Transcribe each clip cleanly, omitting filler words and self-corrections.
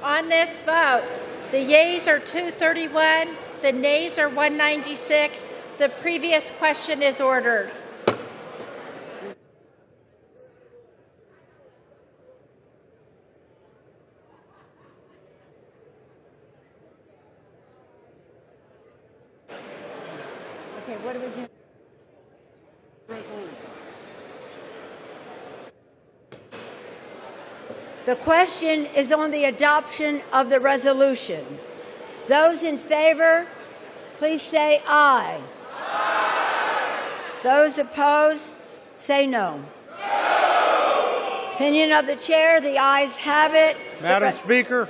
On this vote, the yeas are 231, the nays are 196. The previous question is ordered. Okay, what do we do? The question is on the adoption of the resolution. Those in favor, please say aye. Aye. Those opposed, say no. No. Opinion of the chair, the ayes have it. Madam Speaker,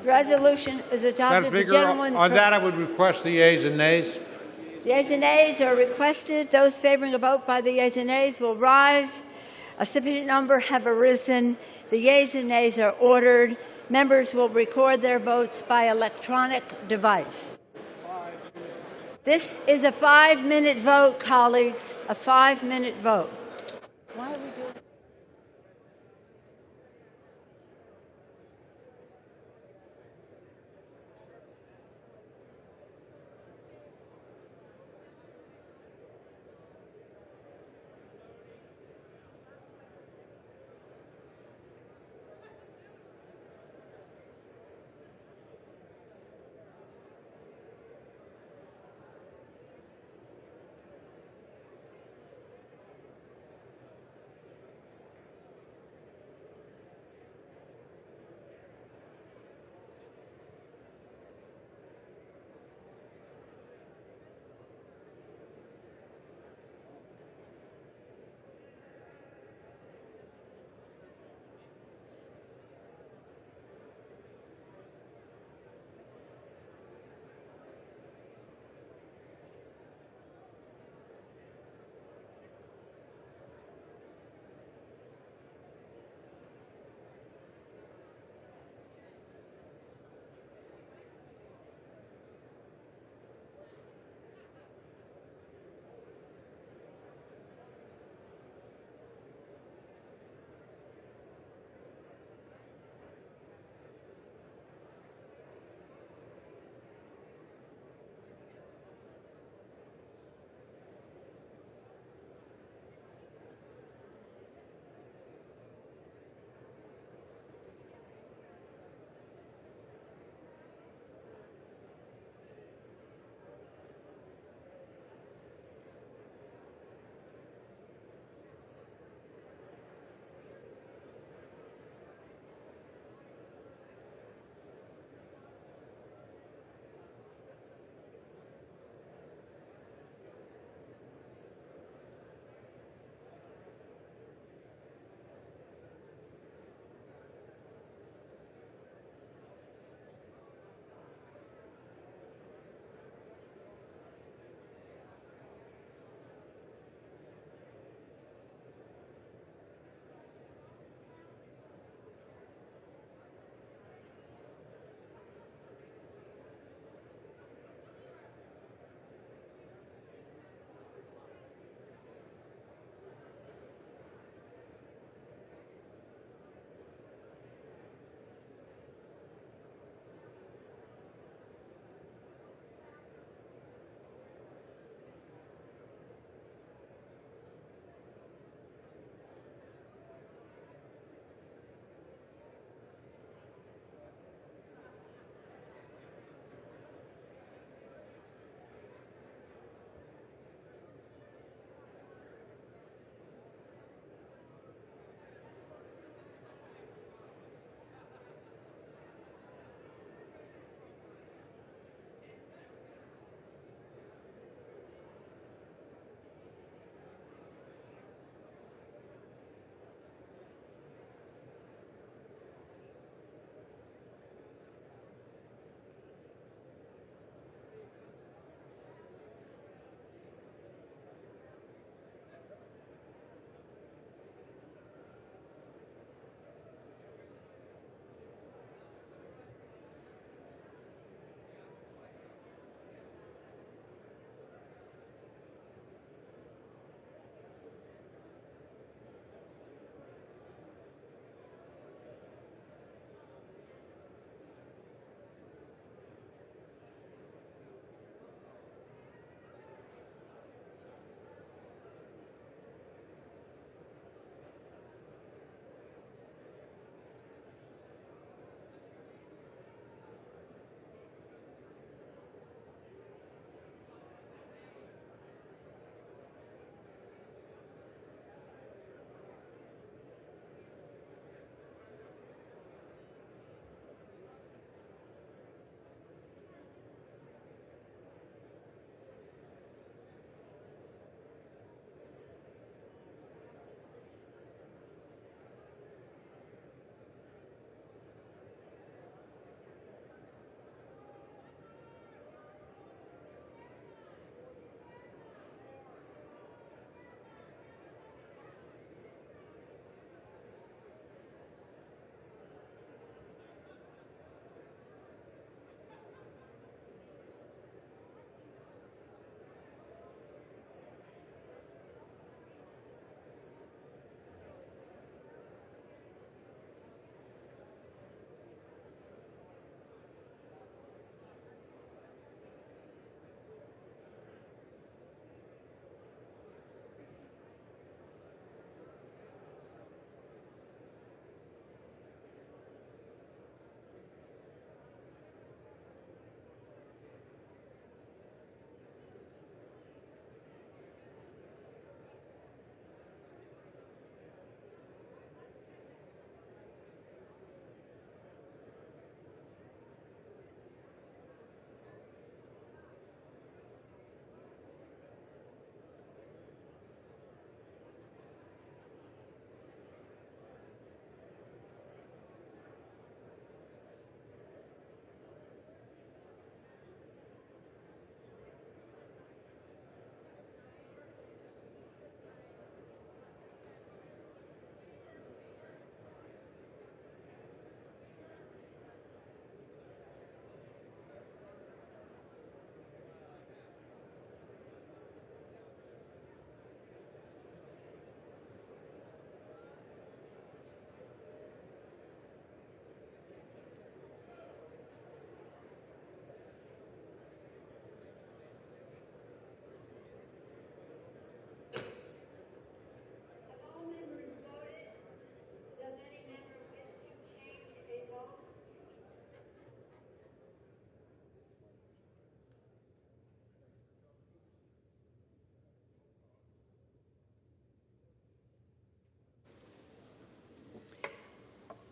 Resolution is adopted. Madam Speaker, on that I would request the yeas and nays. The yeas and nays are requested. Those favoring a vote by the yeas and nays will rise. A sufficient number have arisen. The yeas and nays are ordered. Members will record their votes by electronic device. This is a 5-minute vote, colleagues, a 5-minute vote. Why are we doing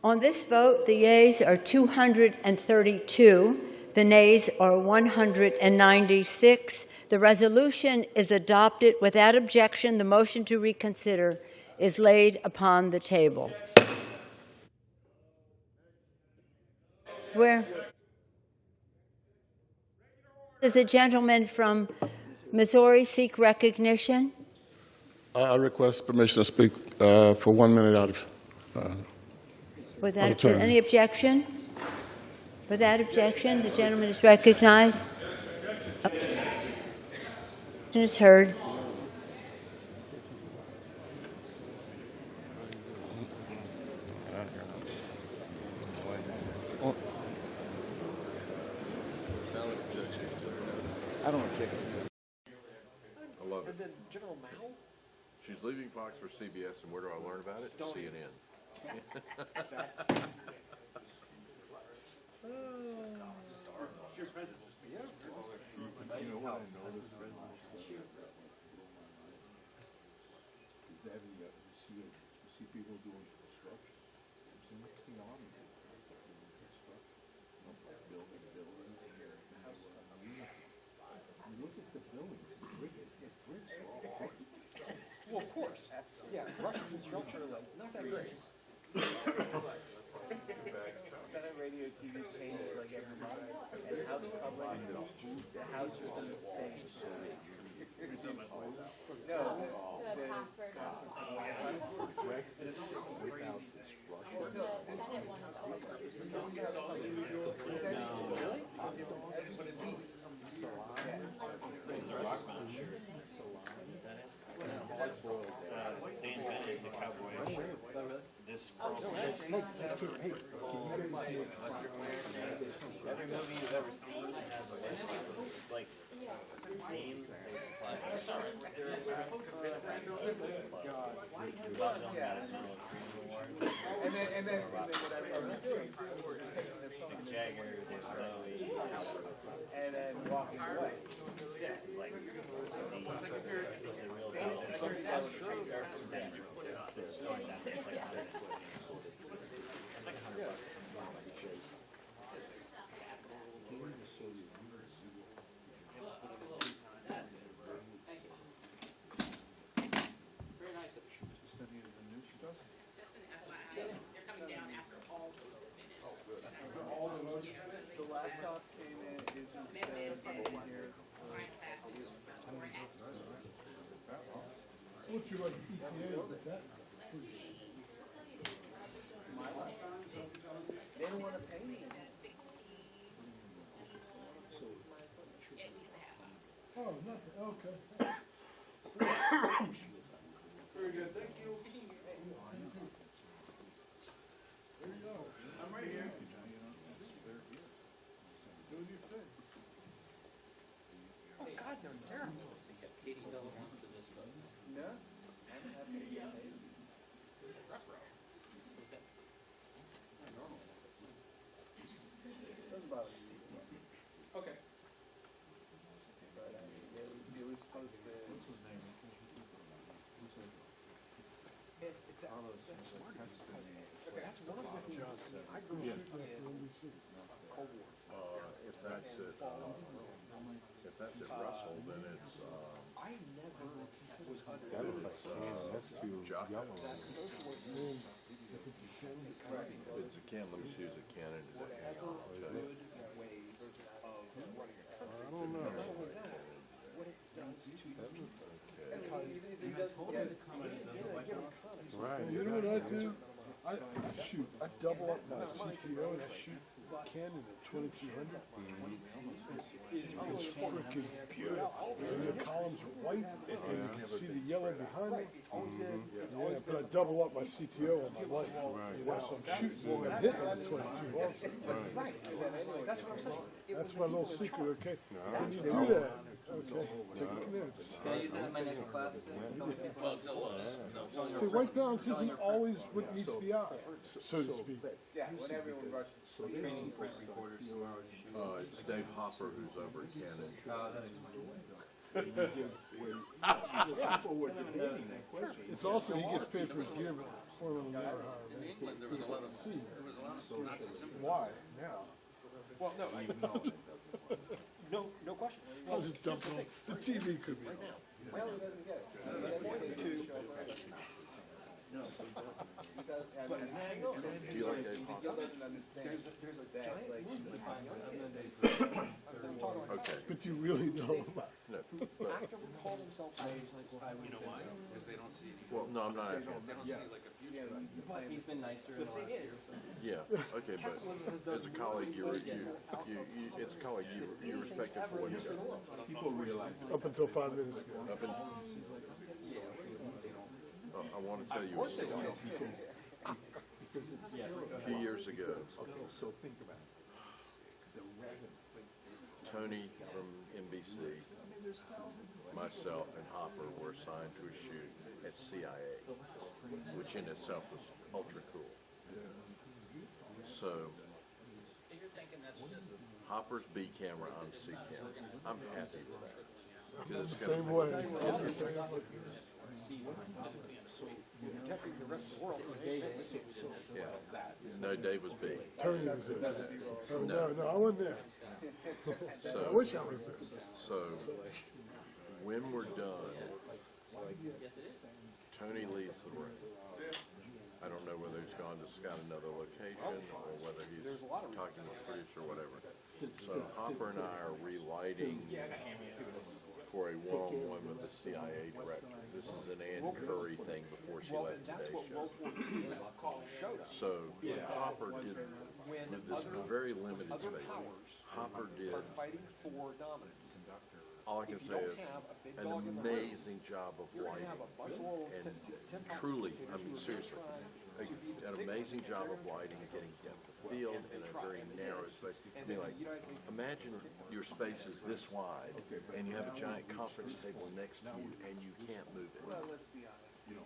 On this vote, the yeas are 232, the nays are 196. The resolution is adopted without objection. The motion to reconsider is laid upon the table. Where? Does the gentleman from Missouri seek recognition? I request permission to speak for 1 minute out of. Without any objection? Without objection, the gentleman is recognized. Objection is heard. I don't want to say it. I love it. And then General Mao? She's leaving Fox for CBS, and where do I learn about it? CNN. Your president just made this. You know what I noticed? Is that you see people doing construction? I'm saying, what's the army? Building here. You look at the buildings, bricks are all brick. Well, of course. Yeah, Russian construction, not that great. Senate radio TV changes like every month, and House public, the House within the same. No, the password. Every movie you've ever seen has a list, like theme they supply. And then what I was doing, Mick Jagger, David Bowie, and then walking away. It's like the real deal. Some people sure it's going down. It's like $100. The laptop came in, isn't in here. What's your like ETA with that? They don't want to pay me. Oh, nothing, okay. Very good, thank you. There you go. I'm right here. Do what you say. Oh God, they're terrible. No? I'm happy to get paid. Doesn't bother me. Okay. But I mean, they were supposed to. That's smart. That's one of the things I grew up in Cold War. If that's at Russell, then it's I never was under. that looks like Jocko. If it's a can, let me see. Is it Cannon? Is it Good ways of running a country. I don't know. What it does to the people. Because Right. You know what I do? I double up my CTO and I shoot Canon at 2200. It's freaking beautiful. And the columns are white and you can see the yellow behind it. Yeah, but I double up my CTO on my light. You know, so I'm shooting and I'm hitting at 22 also. Right. That's what I'm saying. That's my little secret, okay? When you do that, okay, take notes. Can I use that in my next class? See, white balance isn't always what meets the eye, so to speak. Yeah, when everyone rushes. It's Dave Hopper who's over at Cannon. It's also, he gets paid for his gear. California will never hire me. In England, there was a lot of not so simple. Why now? Well, no, no question. I'll just dump it on. The TV could be on. Do you like Dave Hawkins? Okay, But you really know about no, but, You know why? Because they don't see. well, no, I'm not asking. They don't see like a future. But he's been nicer in the last year. Yeah, okay, but as a colleague, it's a colleague, you respect him for what he does. People realize. up until 5 minutes ago. Up in, I want to tell you a story. A few years ago, Tony from NBC, myself, and Hopper were assigned to a shoot at CIA, which in itself was ultra cool. So, Hopper's B camera, I'm C camera. I'm happy with that. 'Cause it's Same gonna- way. Yeah. No, Dave was B. Tony was there. Oh, no, I wasn't there. I So, wish I was there. so when we're done, Tony leaves the room. I don't know whether he's gone to scout another location or whether he's talking to a producer or whatever. So Hopper and I are relighting for a one-on-one with the CIA director. This is an Ann Curry thing before she left Today's Show. So Hopper did, with this very limited space, Hopper did, all I can say is, an amazing job of lighting. And truly, I mean seriously, an amazing job of lighting, getting depth of field in a very narrow space. I mean, like, imagine your space is this wide, and you have a giant conference table next to you, and you can't move it.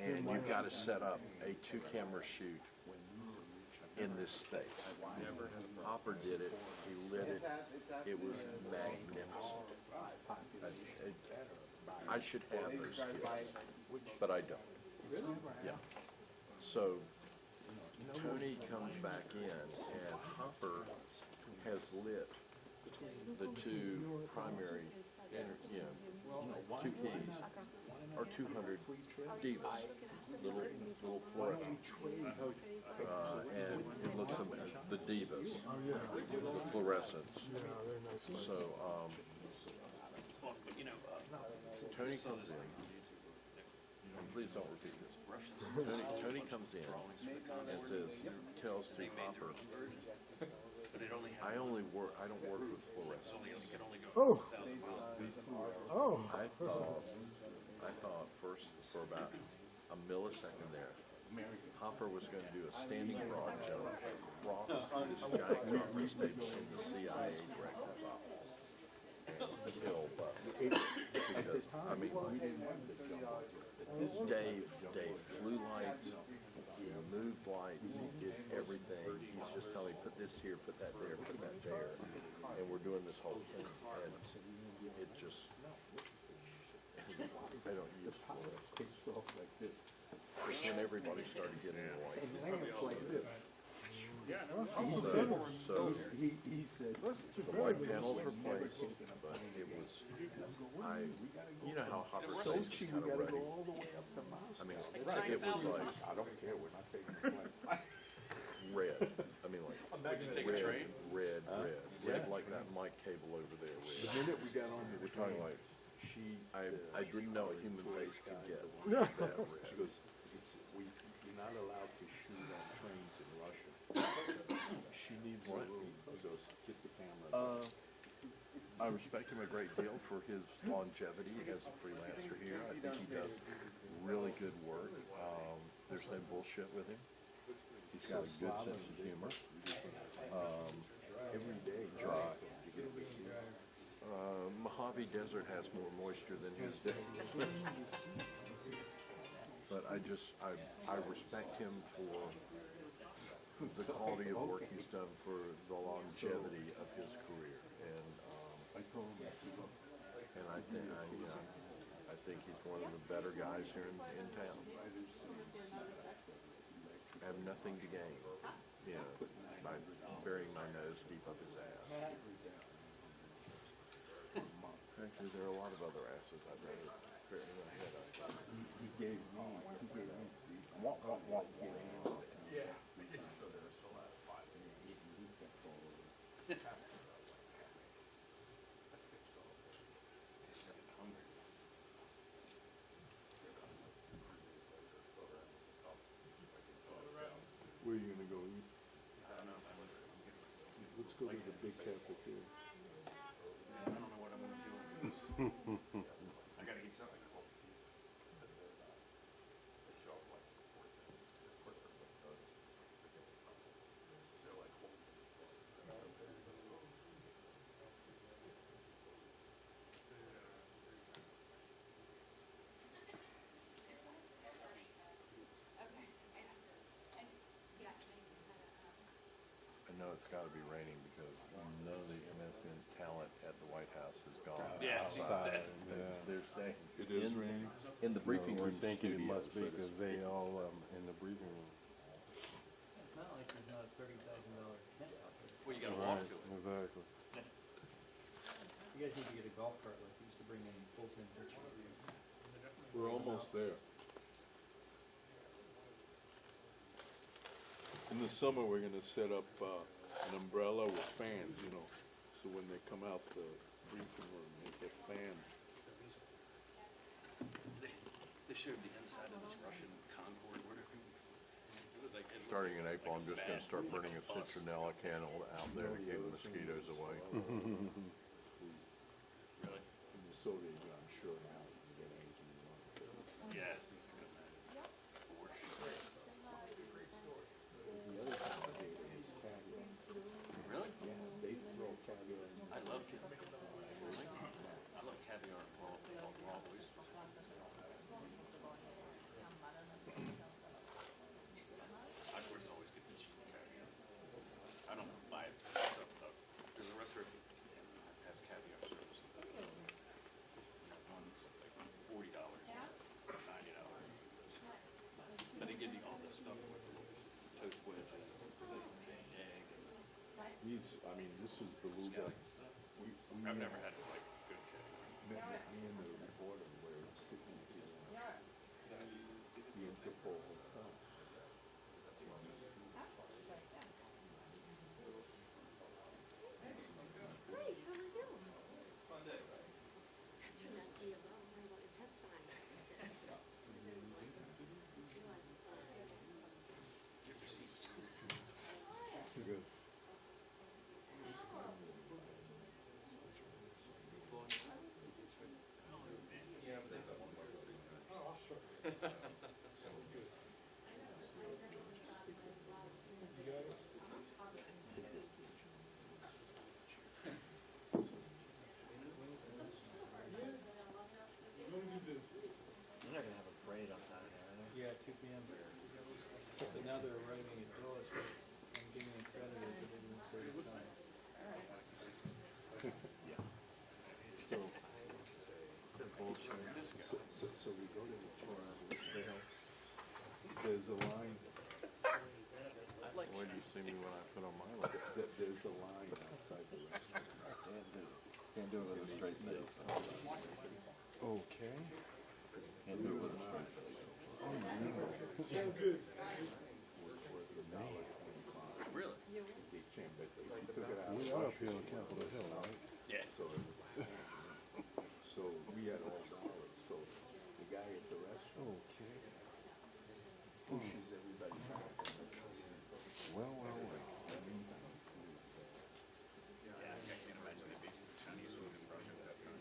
And you've got to set up a two-camera shoot in this space. Hopper did it. He lit it. It was magnificent. I should have those skills, but I don't. Yeah. So Tony comes back in, and Hopper has lit the two primary, two keys, or 200 divas, little fluorescent. And it looks the divas, the fluorescents. So, Tony comes in, and please don't repeat this. Tony comes in and tells to Hopper, I don't work with fluorescents. Oh. Oh. I thought first for about a millisecond there, Hopper was going to do a standing broad jump across this giant conference table in the CIA director's office and kill Buck. Because, I mean, Dave flew lights, he moved lights, he did everything. He's just telling me, put this here, put that there, put that there. And we're doing this whole thing. And it just, they don't use fluorescents. It's when everybody started getting the light. So He said, the white panels were placed, but it was, you know how Hopper says it's kind of ready. I mean, it was like, I don't care what my favorite red. I mean, like red, like that mic cable over there. Red. The minute we got on, we're talking like, I didn't know a human face could get that red. She goes, you're not allowed to shoot on trains in Russia. She needs more room. He goes, get the camera. I respect him a great deal for his longevity as a freelancer here. I think he does really good work. There's no bullshit with him. He's got a good sense of humor. Every day dry. Mojave Desert has more moisture than his days. But I respect him for the quality of work he's done for the longevity of his career, and I think he's one of the better guys here in town. I have nothing to gain, you know, by burying my nose deep up his ass. Actually, there are a lot of other asses I'd rather bury my head up. He gave me yeah. Where are you gonna go eat? I don't know. Let's go to the big cafeteria. I don't know what I'm gonna do. I gotta eat something. I know it's got to be raining because none of the MSN talent at the White House has gone Yeah, outside. Yeah. They're staying It is in, raining? in the briefing We're room thinking it studio, must be so to because speak. they all in the briefing room. It's not like there's not a $30,000 tent out there. Well, you gotta Right, walk to it. exactly. You guys need to get a golf cart like you used to bring in full-time pictures. We're almost there. In the summer, we're gonna set up an umbrella with fans, you know, so when they come out the briefing room, they get fanned. They showed the inside of this Russian Concorde, whatever. It was like, it looked Starting in like April, I'm just going to bad start food, burning a like bus. citronella candle out there to keep the mosquitoes away. Really? In the soda, I'm sure now you can get anything you want. Yeah. The other thing I hate is caviar. Really? Yeah, they throw caviar in. I love caviar. I love caviar and raw oysters. I of course always get the cheap caviar. I don't buy it stuff though. There's a restaurant that has caviar service. One's like $40, $90. But they give you all this stuff with toast wedges, egg. These, I mean, this is beluga. I've never had like good caviar. Me and the reporter were sitting in the Interpol hotel. Great, how are you? Fun day. Turned out to be a lot more about intense than I expected. Get receipts. Good. They're not gonna have a parade on Saturday, are they? Yeah, 2 p.m. But now they're writing it to us and giving them credit if they didn't say the time. So we go to the Toronto Trail. There's a line. Where do you see me when I put on my list? There's a line outside the restaurant. Can't do it with a straight face. Okay. Can't do it with a straight face. Really? They changed it. They took it out. We are up here on Capitol Hill, right? Yeah. So we had all dollars. So the guy at the restaurant Okay. pushes everybody back. Well. Yeah, I can't imagine it being Chinese food in Russia at that time.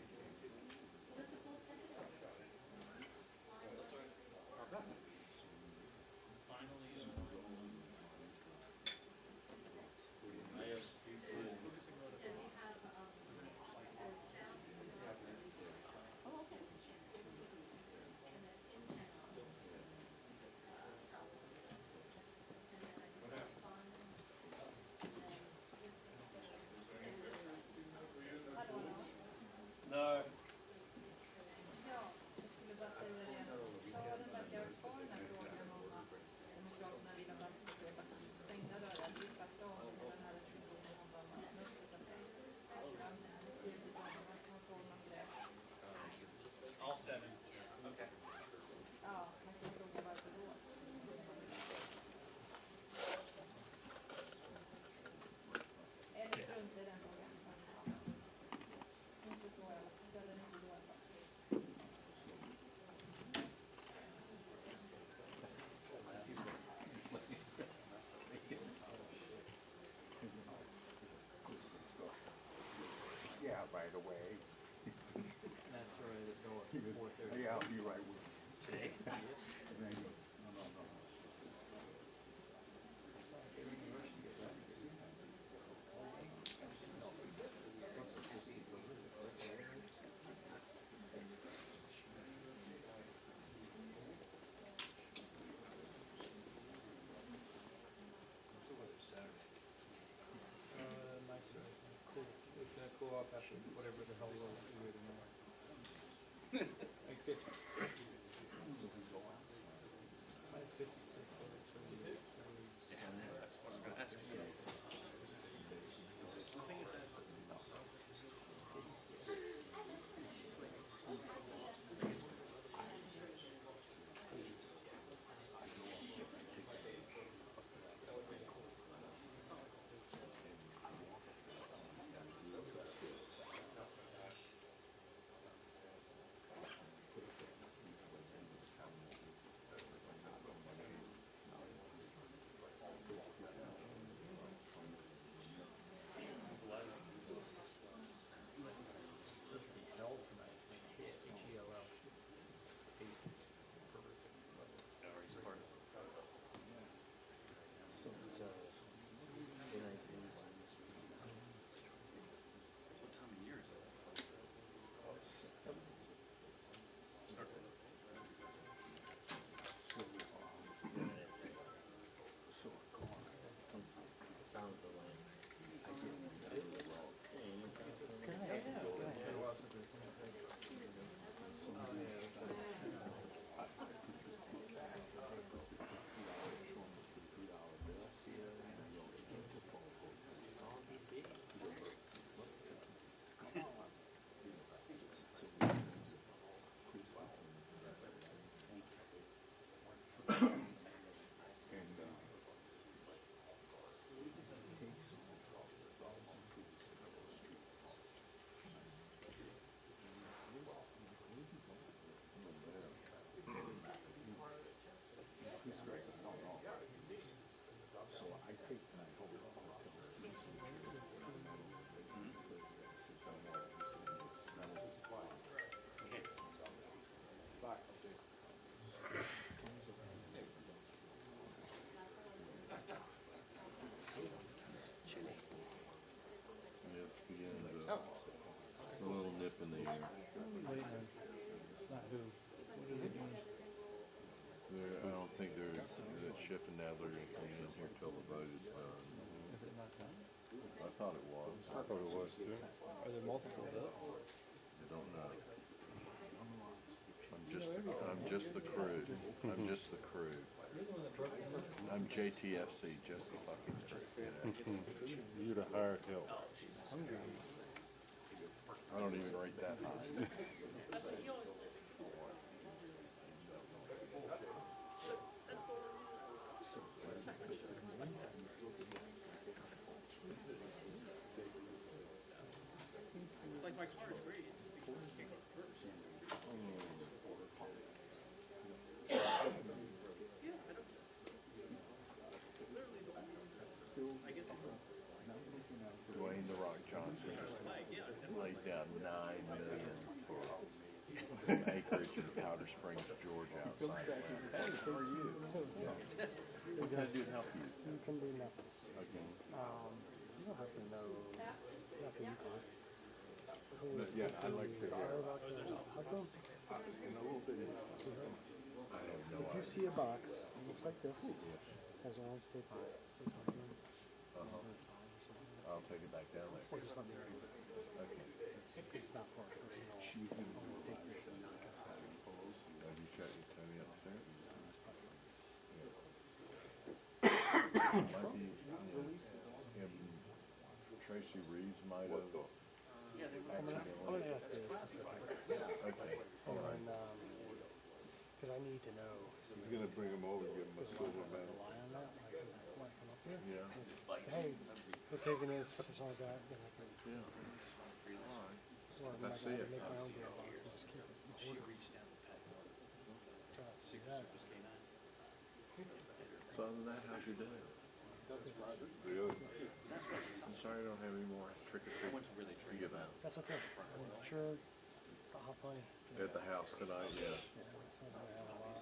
right away. That's right, it's going 4:30. Yeah, I'll be right with you. Today? Thank you. No. Nicer. Cool. It's gonna cool off after whatever the hell we're doing tomorrow. Like 50. 56. That's what I'm gonna ask you. What time of year is it? Sounds so lame. So I take my whole Yes, beginning of a little nip in the air. It's not who. What are they doing? I don't think they're shifting now. They're going to come in here till the vote is done. Is it not done? I thought it was. I thought it was too. Are there multiple votes? I don't know. I'm just the crew. I'm just the crew. You're the one that broke the I'm JTFC, just the fucking crew. You're the hired help. I don't even rate that high. It's like my car is great. You can't go first. Dwayne "The Rock" Johnson just laid down $9 million for acreage in Powder Springs, Georgia, outside Atlanta. Hey, how are you? What can I do to help you? You can do nothing. Okay. You don't have to know nothing you can. But yeah, I'd like to hear. How come? In a little bit. I have no If you idea. see a box, it looks like this, has orange tape on it, says something. I'll take it back down Or there. just let me read it. Okay. It's not for a personal. Take this and knock us out. Have you checked with Tony upstairs? Might be, yeah, Tracy Reeves might have I'm gonna ask Dave. Okay. All right. And because I need to know. He's gonna bring him over, give him a Because a lot silver of times I medal. rely on that when I come up here. Yeah. If, hey, we're taking this or something like that, then I can. Yeah. All right. Or If am I I see going it. to make my own damn box and just keep it? She reached down to pat Try to see that. Super's K9. So other than that, how's your day? That's private. Really? I'm sorry I don't have any more trick or treat? What's where they You give out That's okay. I'm sure I'll have plenty. at the house tonight, yeah. Yeah, as soon as I have a lot.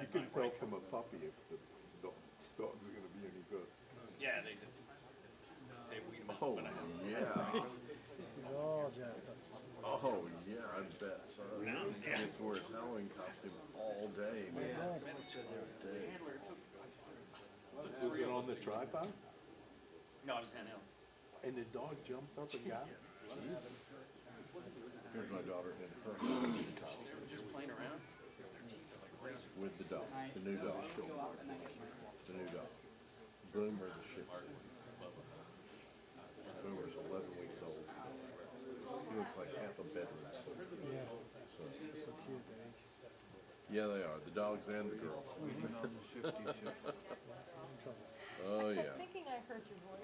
You can tell from a puppy if the dogs are gonna be any good. Yeah, they weed them out. Oh, But I have yeah. He's all jazzed up. Oh, yeah, I bet so. It's wore his Halloween costume all day, man. All day. Was it on the tripod? No, I was handheld. And the dog jumped up and got it? Here's my daughter in her Halloween costume Just playing around. with the dog, the new dog. The new dog. Boomer the Shih Tzu. Boomer's 11 weeks old. He looks like half a bedroom. Yeah. It's so cute, that age. Yeah, they are. The dogs and the girls. Oh, yeah. Thinking I heard your voice.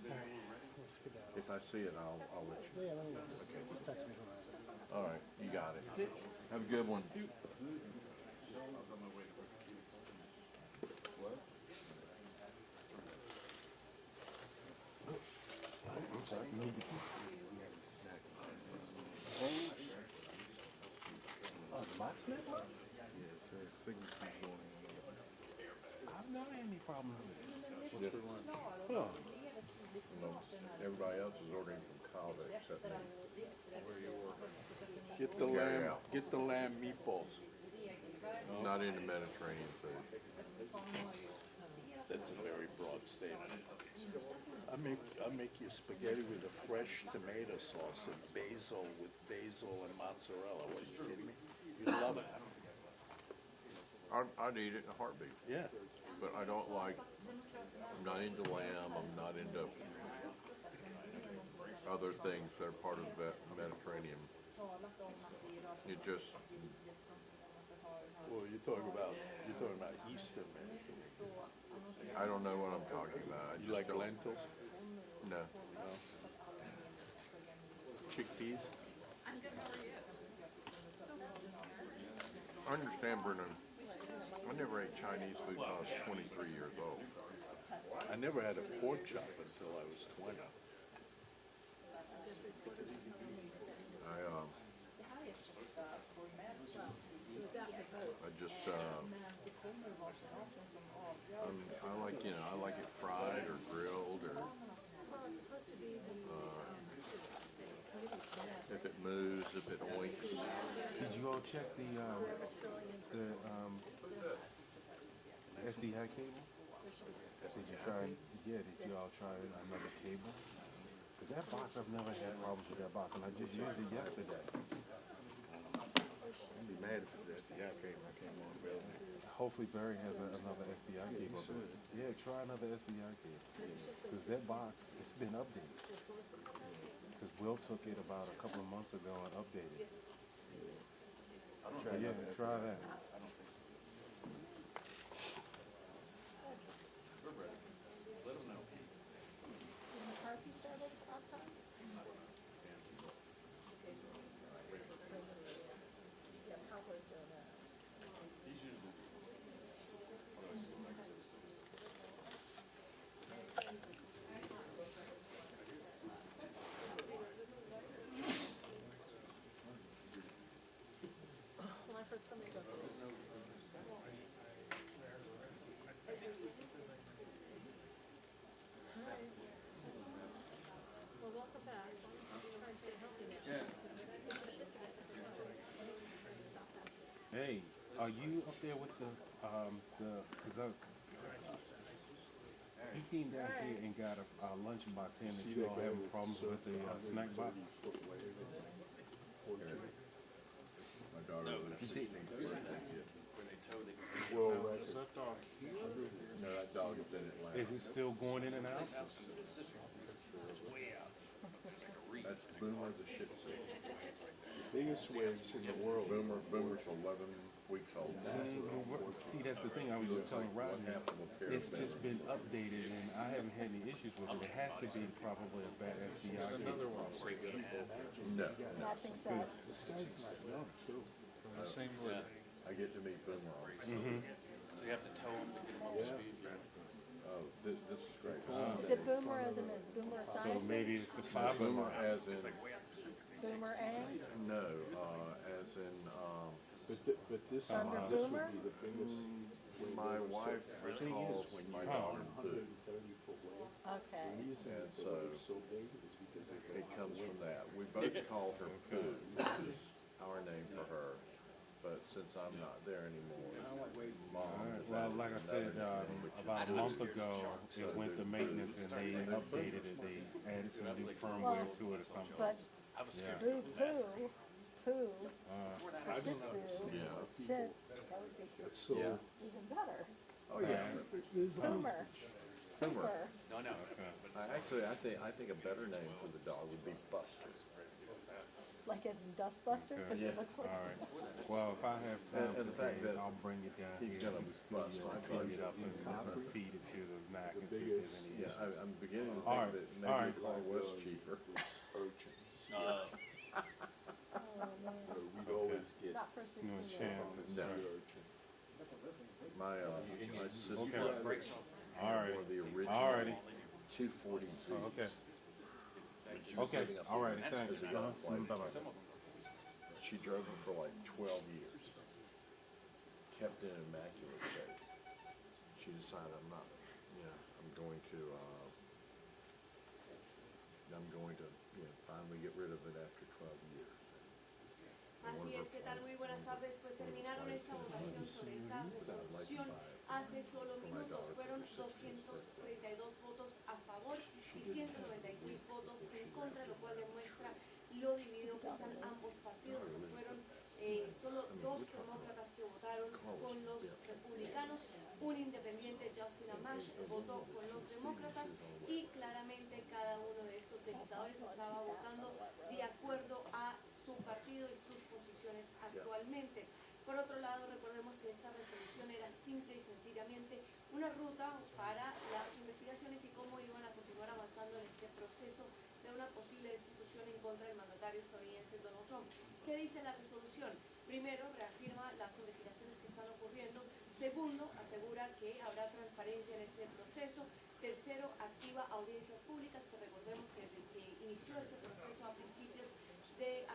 We'll skedaddle. If I see it, I'll let you. Yeah, let me know. Just text me who has it. All right, you got it. Have a good one. My snack? Yeah, so his signal keeps going in and out. I've never had any problem with it. What's for lunch? Huh. Everybody else is ordering from Calva except me. Get the lamb meatballs. Not into Mediterranean food. That's a very broad statement. I make you spaghetti with a fresh tomato sauce and basil with basil and mozzarella. What, are you kidding me? You love it. I'd eat it in a heartbeat. Yeah. But I don't like, I'm not into lamb, I'm not into other things that are part of the Mediterranean. It just, Well, you're talking about Eastern Mediterranean. I don't know what I'm talking about. I You just like don't- lentils? No. No. Chickpeas? I understand, Brennan. I never ate Chinese food until I was 23 years old. I never had a pork chop until I was 20. I just, I like, I like it fried or grilled or, if it moves, if it oinks. Did you all check the SDI cable? Did you try? Yeah, did you all try another cable? Cause that box, I've never had problems with that box, and I just used it yesterday. I'd be mad if it's the SDI cable I came on building. Hopefully Barry has another SDI cable. Yeah, try another SDI cable. Cause that box, it's been updated. Cause Will took it about a couple of months ago and updated. Try another Try SDI. that. Let them know. McCarthy started on time? Yeah, Cowboys doing that. He's usually. Well, I've heard somebody go through it. Alright. Well, welcome back. Why don't you try and stay healthy now? Yeah. Get your shit together. Stop that shit. Hey, are you up there with the, cause he came down here and got a lunch box saying that you all having problems with the snack box? My daughter was 16th birthday. When they tow, they. Well, Is that dog here? no, that dog is in Atlanta. Is it still going in and out? It's way out. That's Boomer the Shih Tzu. Biggest waves in the world. Boomer's 11 weeks old. See, that's the thing I was just telling Rodney. It's just been updated and I haven't had any issues with it. It has to be probably a bad SDI cable. No. Matching set. This guy's not young, too. The same way. I get to meet Boomer. So you have to tow them to get them up to speed. Oh, this is great. Is it boomer as in boomer So science? maybe it's the fiber Boomer line. as in, Boomerang? no, as in, But this Under this would boomer? be the biggest. my wife calls my daughter Boo. Okay. And so it comes from that. We both call her Boo, which is our name for her. But since I'm not there anymore, Mom is Well, added like I another said, name, which is about a Boo. month ago, it went to maintenance and they updated it. They added some new firmware to it or something. But Yeah. boo poo for Shih Tzu, Yeah. shit, that would be Yeah. even better. Oh, yeah. Boomer. Boomer. No, no. I think a better name for the dog would be Buster. Like as in Dustbuster, because Yeah. it looks like. All right. Well, if I have time And the fact today, that I'll bring it down he's here gonna to the bust studio my and clean it budget. up and feed it to the Mac and see if there's any Yeah, issues. I'm beginning to All think right, that all maybe right. a car was cheaper. Oh, man. We'd always get Not for a No 16-year-old. chances. No. My sister Okay. had All right. one of the original All righty. 240Zs. Oh, okay. She was Okay. living up All here righty. Thanks. as a young flight Bye-bye. attendant. She drove them for like 12 years. Kept in immaculate shape. She decided I'm going to, finally get rid of it after 12 years. Así es, ¿qué tal? Muy buenas tardes. Pues terminaron esta votación sobre esta resolución hace solo minutos. Fueron 232 votos a favor y 196 votos en contra, lo cual demuestra lo dividido que están ambos partidos. Pues fueron solo dos demócratas que votaron con los republicanos. Un independiente, Justin Amash, votó con los demócratas y claramente cada uno de estos legisladores estaba votando de acuerdo a su partido y sus posiciones actualmente. Por otro lado, recordemos que esta resolución era simple y sencillamente una ruta para las investigaciones y cómo iban a continuar avanzando en este proceso de una posible destitución en contra del mandatario estadounidense Donald Trump. ¿Qué dice la resolución? Primero, reafirma las investigaciones que están ocurriendo. Segundo, asegura que habrá transparencia en este proceso. Tercero, activa audiencias públicas, que recordemos que desde que inició este proceso a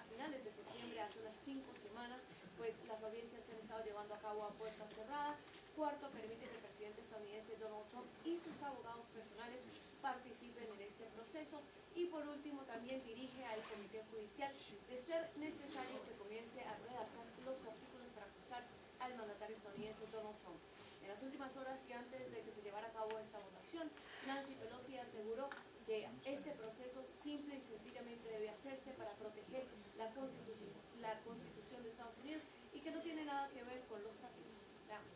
finales de septiembre, hace unas 5 semanas, pues las audiencias se han estado llevando a cabo a puerta cerrada. Cuarto, permite que el presidente estadounidense Donald Trump y sus abogados personales participen en este proceso. Y por último, también dirige al Comité Judicial de ser necesario que comience a redactar los artículos para acusar al mandatario estadounidense Donald Trump. En las últimas horas y antes de que se llevara a cabo esta votación, Nancy Pelosi aseguró que este proceso simple y sencillamente debe hacerse para proteger la Constitución de Estados Unidos y que no tiene nada que ver con los partidos. Veamos.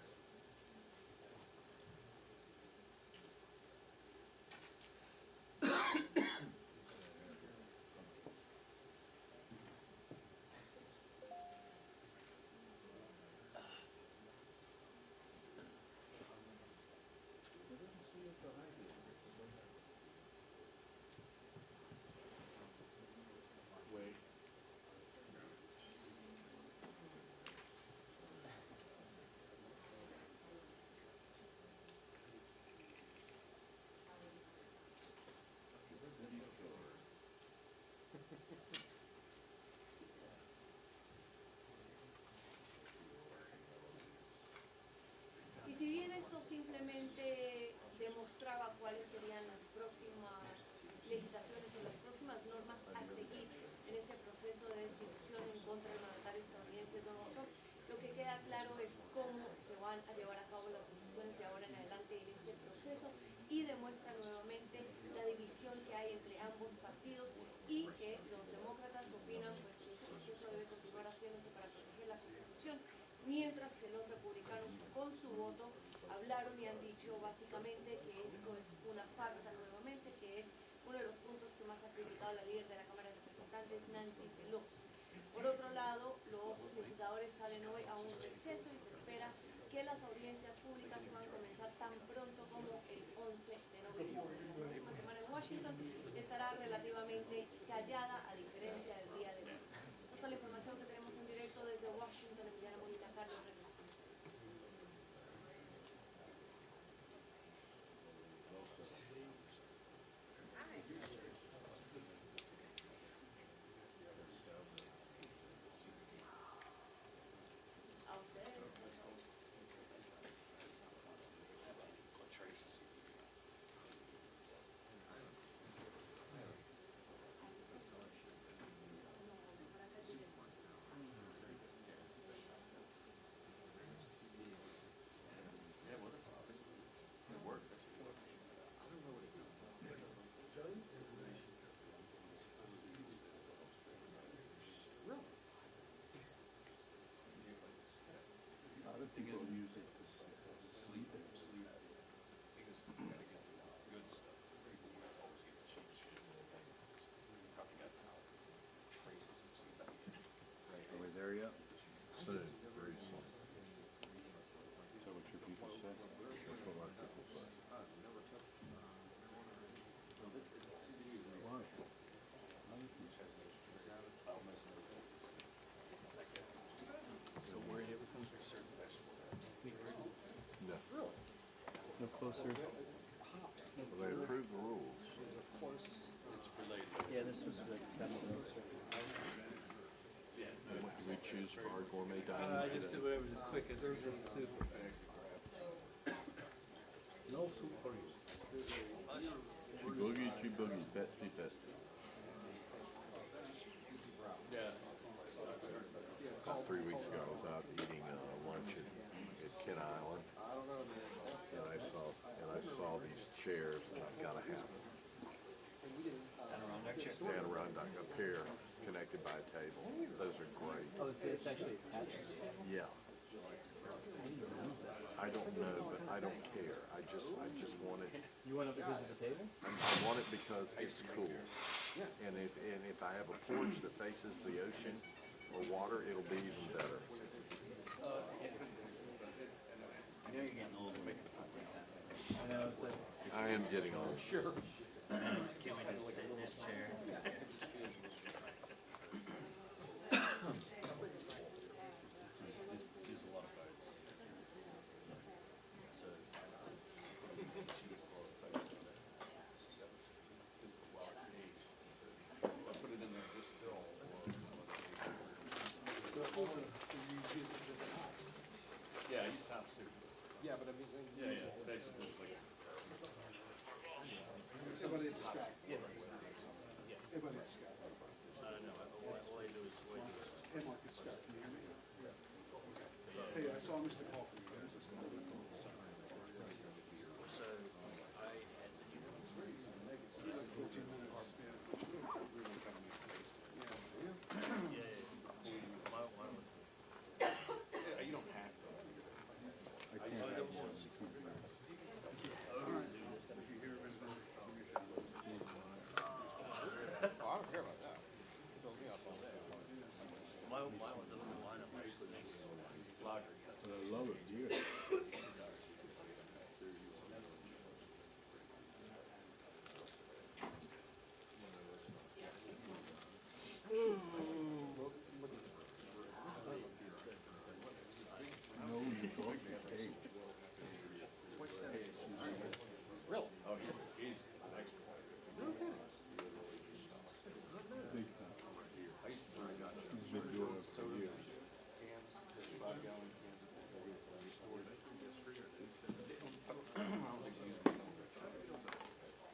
Y si bien esto simplemente demostraba cuáles serían las próximas legislaciones o las próximas normas a seguir en este proceso de destitución en contra del mandatario estadounidense Donald Trump, lo que queda claro es cómo se van a llevar a cabo las votaciones de ahora en adelante en este proceso y demuestra nuevamente la división que hay entre ambos partidos y que los demócratas opinan pues, que este proceso debe continuar haciéndose para proteger la Constitución, mientras que los republicanos con su voto hablaron y han dicho básicamente que esto es una farsa nuevamente, que es uno de los puntos que más ha criticado la líder de la Cámara de Representantes, Nancy Pelosi. Por otro lado, los legisladores salen hoy a un receso y se espera que las audiencias públicas puedan comenzar tan pronto como el 11 de noviembre. La próxima semana en Washington estará relativamente callada a diferencia del día de hoy. Esta es toda la información que tenemos en directo desde Washington. Emiliana Mónica Carlos, regreso. closer. Well, they approved the rules. Yeah, this was like 7 votes. And what did we choose for our gourmet dining I just today? did whatever the quickest. There was just soup. No soup for you. She boogie, Betsy Betsy. About 3 weeks ago, I was out eating lunch at Kid Island, and I saw these chairs, and I gotta have them. Adirondack chair. Adirondack, a pair connected by a table. Those are great. Oh, it's actually attached. Yeah. I don't know, but I don't care. I just want it. You went up to visit the table? I want it because it's cool. And if I have a porch that faces the ocean or water, it'll be even better. I know you're getting old. I know, it's like... I am getting old. Sure. Can we just sit in that chair? There's a lot of votes. So, she gets qualified. I put it in there just still. Yeah, I use tops too. Yeah, but I mean, Yeah, basically it's like. everybody at Sky. Everybody at Sky. No, all I do is Hey, Mark, it's Scott. Can you hear me? Hey, I saw Mr. Call from you guys. So I had the new 14 minutes. Yeah. You don't have to. I don't want to see. Oh, I don't care about that. Fill me up all day. My one's up in the lineup actually. Laundry. I love it, yeah. No, you thought you paid. Really? Oh, he's Big time. He's been doing it for years.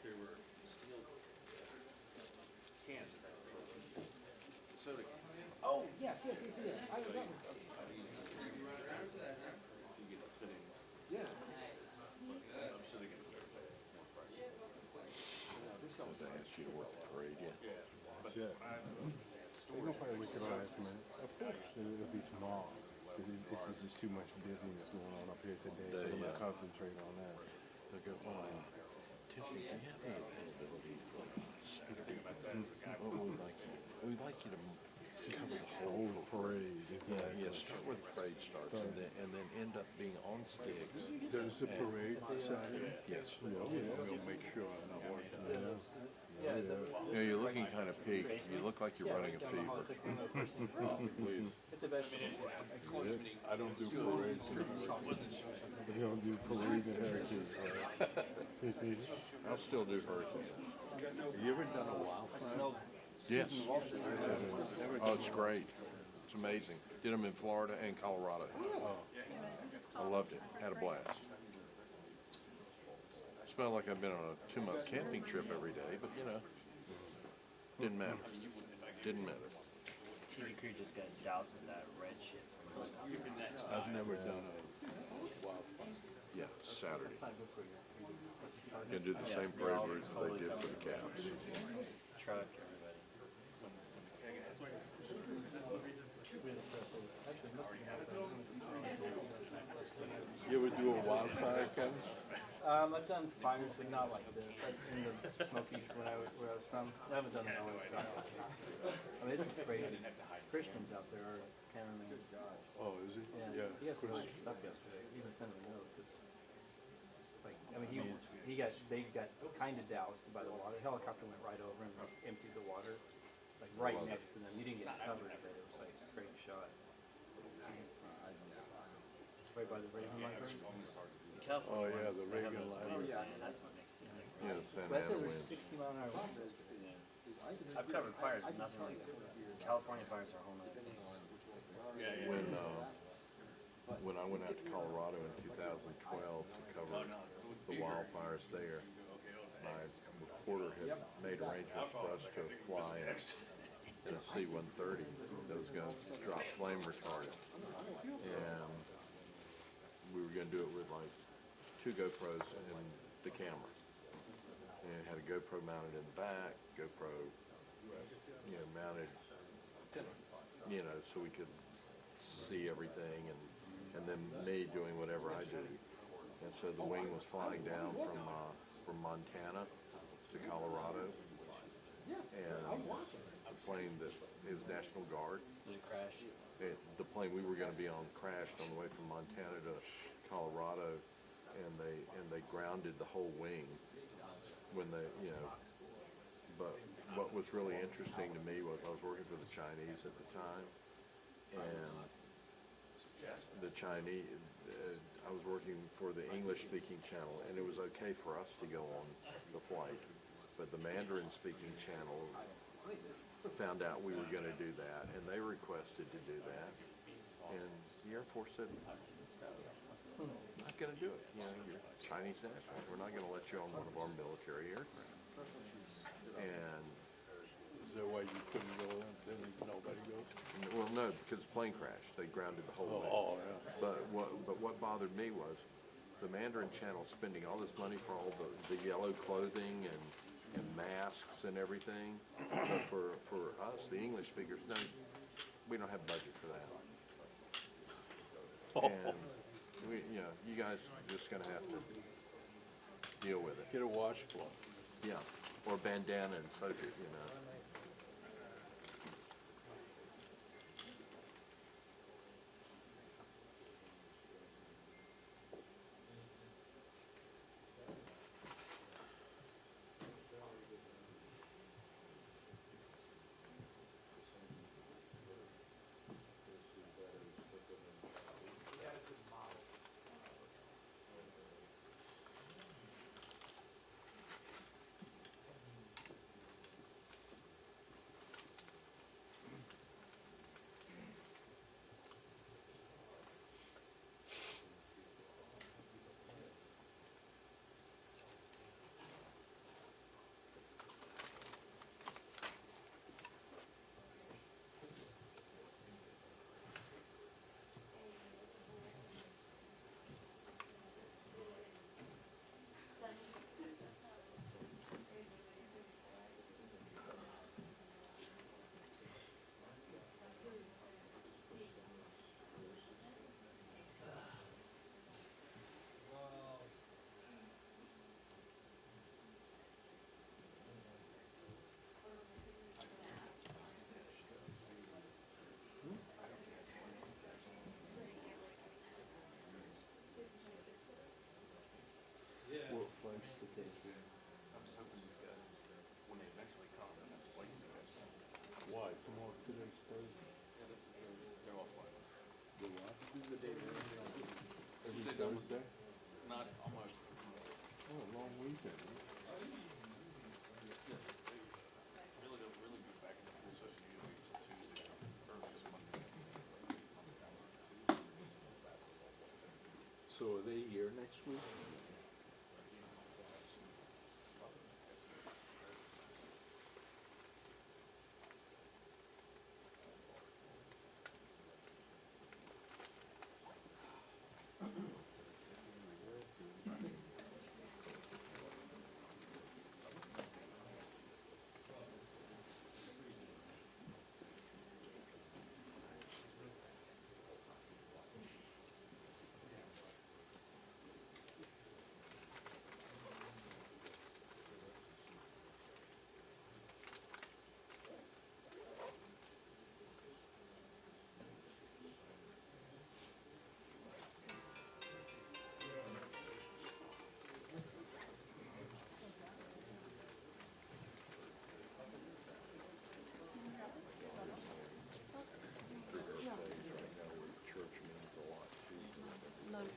There were steel cans. Soda cans. Oh, yes. I remember. You get the fittings. Yeah. I'm sure they get some. They asked you to work the parade, yeah? Yeah. They're gonna probably wait till the last minute. Of course. It'll be tomorrow. It's just too much busyness going on up here today. They, I'm gonna concentrate on that. They'll go, Tiffany, do you have any availability for Saturday? We'd like you to cover the whole Parade. Yeah, start where the parade starts and then end up being on sticks. There's a parade Saturday. Yes. We'll make sure I'm not working. Yeah, You know, you're looking kind of peaked. You look like you're running a fever. Please. It's a vegetable. I don't do parades. They don't do parades and hurricanes. I'll still do hurricanes. Have you ever done a wildfire? Yes. Oh, it's great. It's amazing. Did them in Florida and Colorado. I loved it. Had a blast. Smelled like I've been on a 2-month camping trip every day, but you know, didn't matter. Didn't matter. TV crew just got doused with that red shit. I've never done a wildfire. Yeah, Saturday. Gonna do the same parade route that they did for the cows. Truck, everybody. You ever do a wildfire, Kevin? I've done fires, but not like this. That's in the Smokies where I was from. I haven't done it all this stuff. I mean, this is crazy. Christians out there are cameramen. Oh, is it? Yeah. He got some nice stuff yesterday. He even sent a note. Like, I mean, they got kind of doused by the water. The helicopter went right over and just emptied the water, like right next to them. You didn't get covered, but it was like a great shot. Right by the Raven Library. California. Oh, yeah, ones, the they have Reagan those line. winds, Yeah. man, that's what makes it like. Yeah, the Santa But I said Ana there's winds. 60-mile-an-hour winds. I've covered fires, but nothing like California fires are a whole nother thing. When I went out to Colorado in 2012 to cover the wildfires there, my reporter had made arrangements for us to fly in a C-130 that was going to drop flame retardant, and we were going to do it with like 2 GoPros and the camera, and it had a GoPro mounted in the back, GoPro, mounted, so we could see everything, and then me doing whatever I do. And so the wing was flying down from Montana to Colorado, and the plane that is National Guard. Did it crash? The plane we were going to be on crashed on the way from Montana to Colorado, and they grounded the whole wing when they, But what was really interesting to me was I was working for the Chinese at the time, and the Chinese, I was working for the English-speaking channel, and it was okay for us to go on the flight, but the Mandarin-speaking channel found out we were going to do that, and they requested to do that, and the Air Force said, not going to do it. You're Chinese national. We're not going to let you on one of our military aircraft. And Is there a way you couldn't go in, then nobody goes? well, no, because the plane crashed. They grounded the whole thing. Oh, yeah. But what bothered me was the Mandarin Channel spending all this money for all the yellow clothing and masks and everything. But for us, the English speakers, no, we don't have budget for that. And we, you guys are just going to have to deal with it. Get a washcloth. Yeah, or bandana and soak it, What flight's the case? I'm just hoping these guys, when they eventually come, they'll have flights to us. Why? Tomorrow, today's Thursday. They're all flying. The what? The day Every They don't- Thursday? Not almost. Oh, a long weekend. Really go back in the full session usually until Tuesday or just Monday. So are they here next week?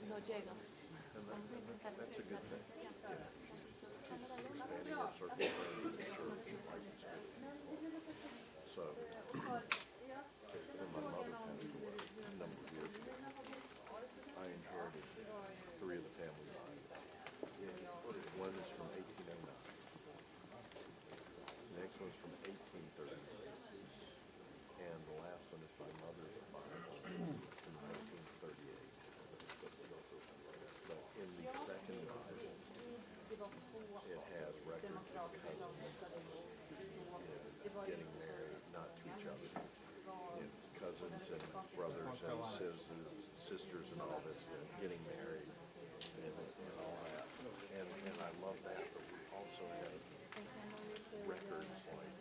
No llega. And That's a good thing. Expanding a circle in the church. So, when my mother passed away a number of years ago, I inherited 3 of the family Bibles. One is from 1809. The next one's from 1839. And the last one is my mother's Bible from 1938. But in the second Bible, it has records of cousins getting married, not to each other. It's cousins and brothers and sisters and all this, getting married and all that. And I love that, but we also have records like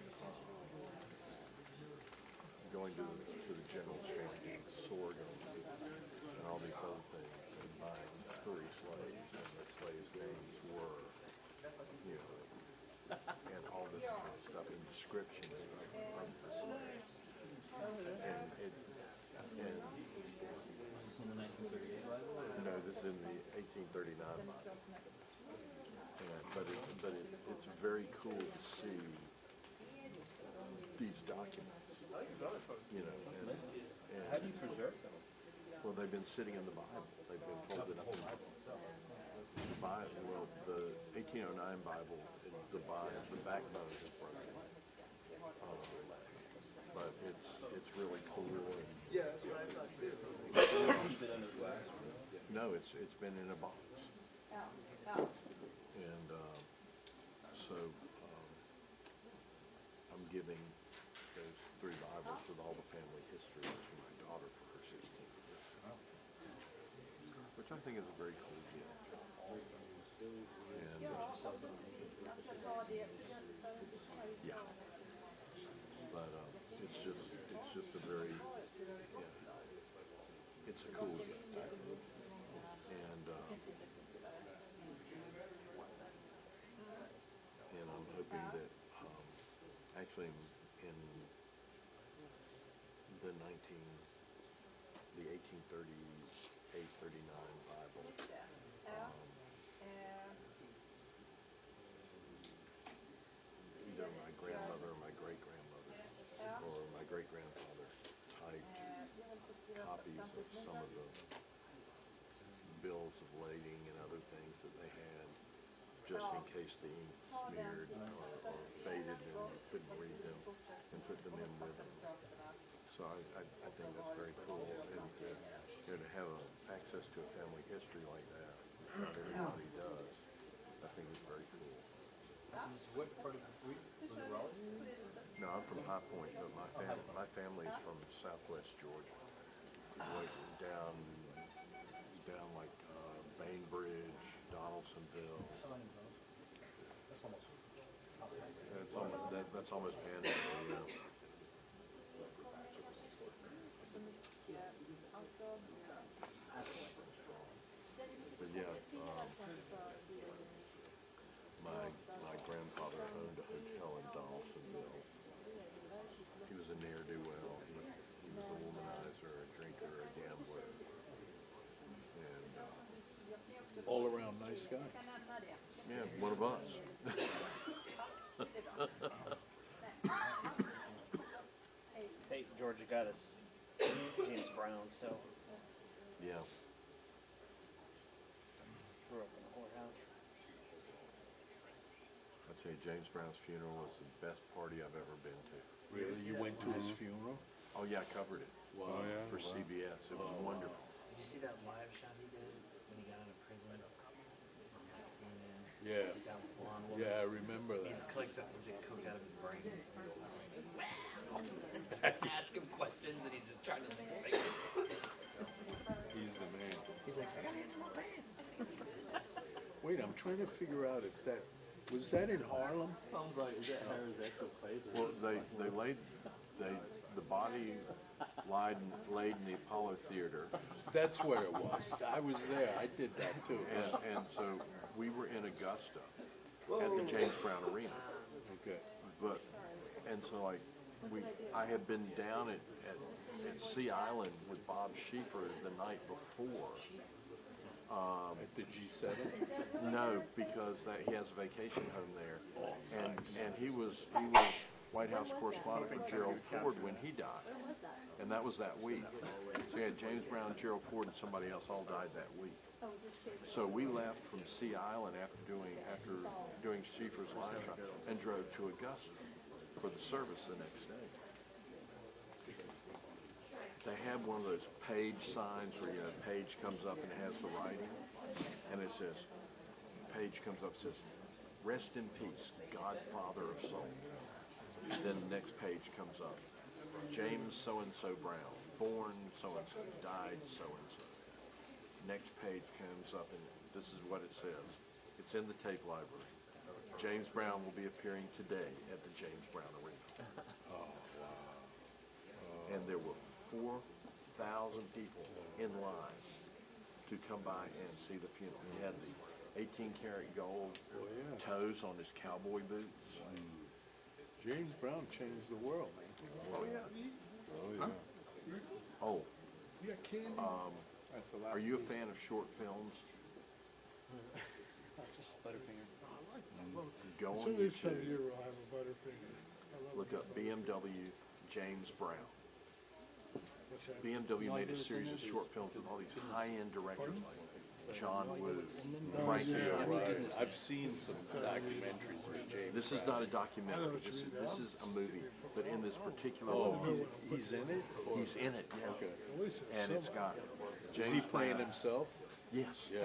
going to the general store and getting sorghum and all these other things and buying 3 slaves and the slaves' names were, you know, and all this kind of stuff and descriptions of the slaves. And it, and In the 1938 Bible? no, this is in the 1839 Bible. But it's very cool to see these documents, you know. And How do you preserve them? well, they've been sitting in the Bible. They've been folded up in the Bible. Well, the 1809 Bible, the backbone is broken. But it's really cool. And Yeah, that's what I thought too. Keep it under glass. no, it's been in a box. And so I'm giving those 3 Bibles with all the family history to my daughter for her 16th birthday, which I think is a very cool gift. And yeah, but it's just a very it's a cool gift. And I'm hoping that actually in the 1838, 39 Bible, either my grandmother or my great-grandmother or my great-grandfather typed copies of some of the bills of lading and other things that they had, just in case the ink smeared or faded and you couldn't read them, and put them in with them. So I think that's very cool, and to have access to a family history like that, which not everybody does, I think is very cool. What part of was it Raleigh? No, I'm from High Point, but my family is from Southwest Georgia, like down like Bainbridge, Donaldsonville. That's almost Panhandle, yeah. But yeah, my grandfather owned a hotel in Donaldsonville. He was a ne'er-do-well. He was a womanizer, a drinker, a gambler, and All around nice guy. yeah, one of us. Hey, Georgia got us James Brown, so Yeah. we're up in the whorehouse. I'll tell you, James Brown's funeral was the best party I've ever been to. Really? You went to his funeral? Oh yeah, I covered it Wow. for CBS. It was wonderful. Did you see that live shot he did when he got out of prison? CNN. Yeah. Down the blonde woman. Yeah, I remember He's that. cooked out of his brains. And he's just like, wow. Ask him questions and he's just trying to say it. He's the man. He's like, I gotta get some more pants. Wait, I'm trying to figure out if that was that in Harlem? Sounds like, is that Harris actual place? Well, the body laid in the Apollo Theater, That's where it was. I was there. I did that too. and so we were in Augusta at the James Brown Arena. Okay. And so like I had been down at Sea Island with Bob Schieffer the night before, At the G7? No, because he has a vacation home there, and he was White House correspondent for Gerald Ford when he died, and that was that week. So you had James Brown, Gerald Ford, and somebody else all died that week. So we left from Sea Island after doing Schieffer's live trial and drove to Augusta for the service the next day. They have one of those page signs where, you know, page comes up and it has the writing, and it says, page comes up, says, "Rest in peace, Godfather of soul." Then the next page comes up, "James so-and-so Brown, born so-and-so, died so-and-so." Next page comes up, and this is what it says. It's in the tape library. James Brown will be appearing today at the James Brown Arena. Oh, wow. And there were 4,000 people in line to come by and see the funeral. He had the 18-karat gold toes on his cowboy boots. James Brown changed the world, man. Oh, yeah. Oh, yeah. Huh? Oh. You got candy? Are you a fan of short films? Butterfinger. Go So on this time of YouTube. year we'll have a Butterfinger. I love Look up BMW James Brown. What's that? BMW made a series of short films with all these high-end directors like John Woo, Frank Yeah, Gehry. right. I've seen some documentaries with James This is Brown. not a documentary. This is a movie. But in this particular Oh, movie, he's in it? Or- he's in it. Yeah. Okay. At least it's And it's got Is James he playing Brown. himself? Yes. Yeah.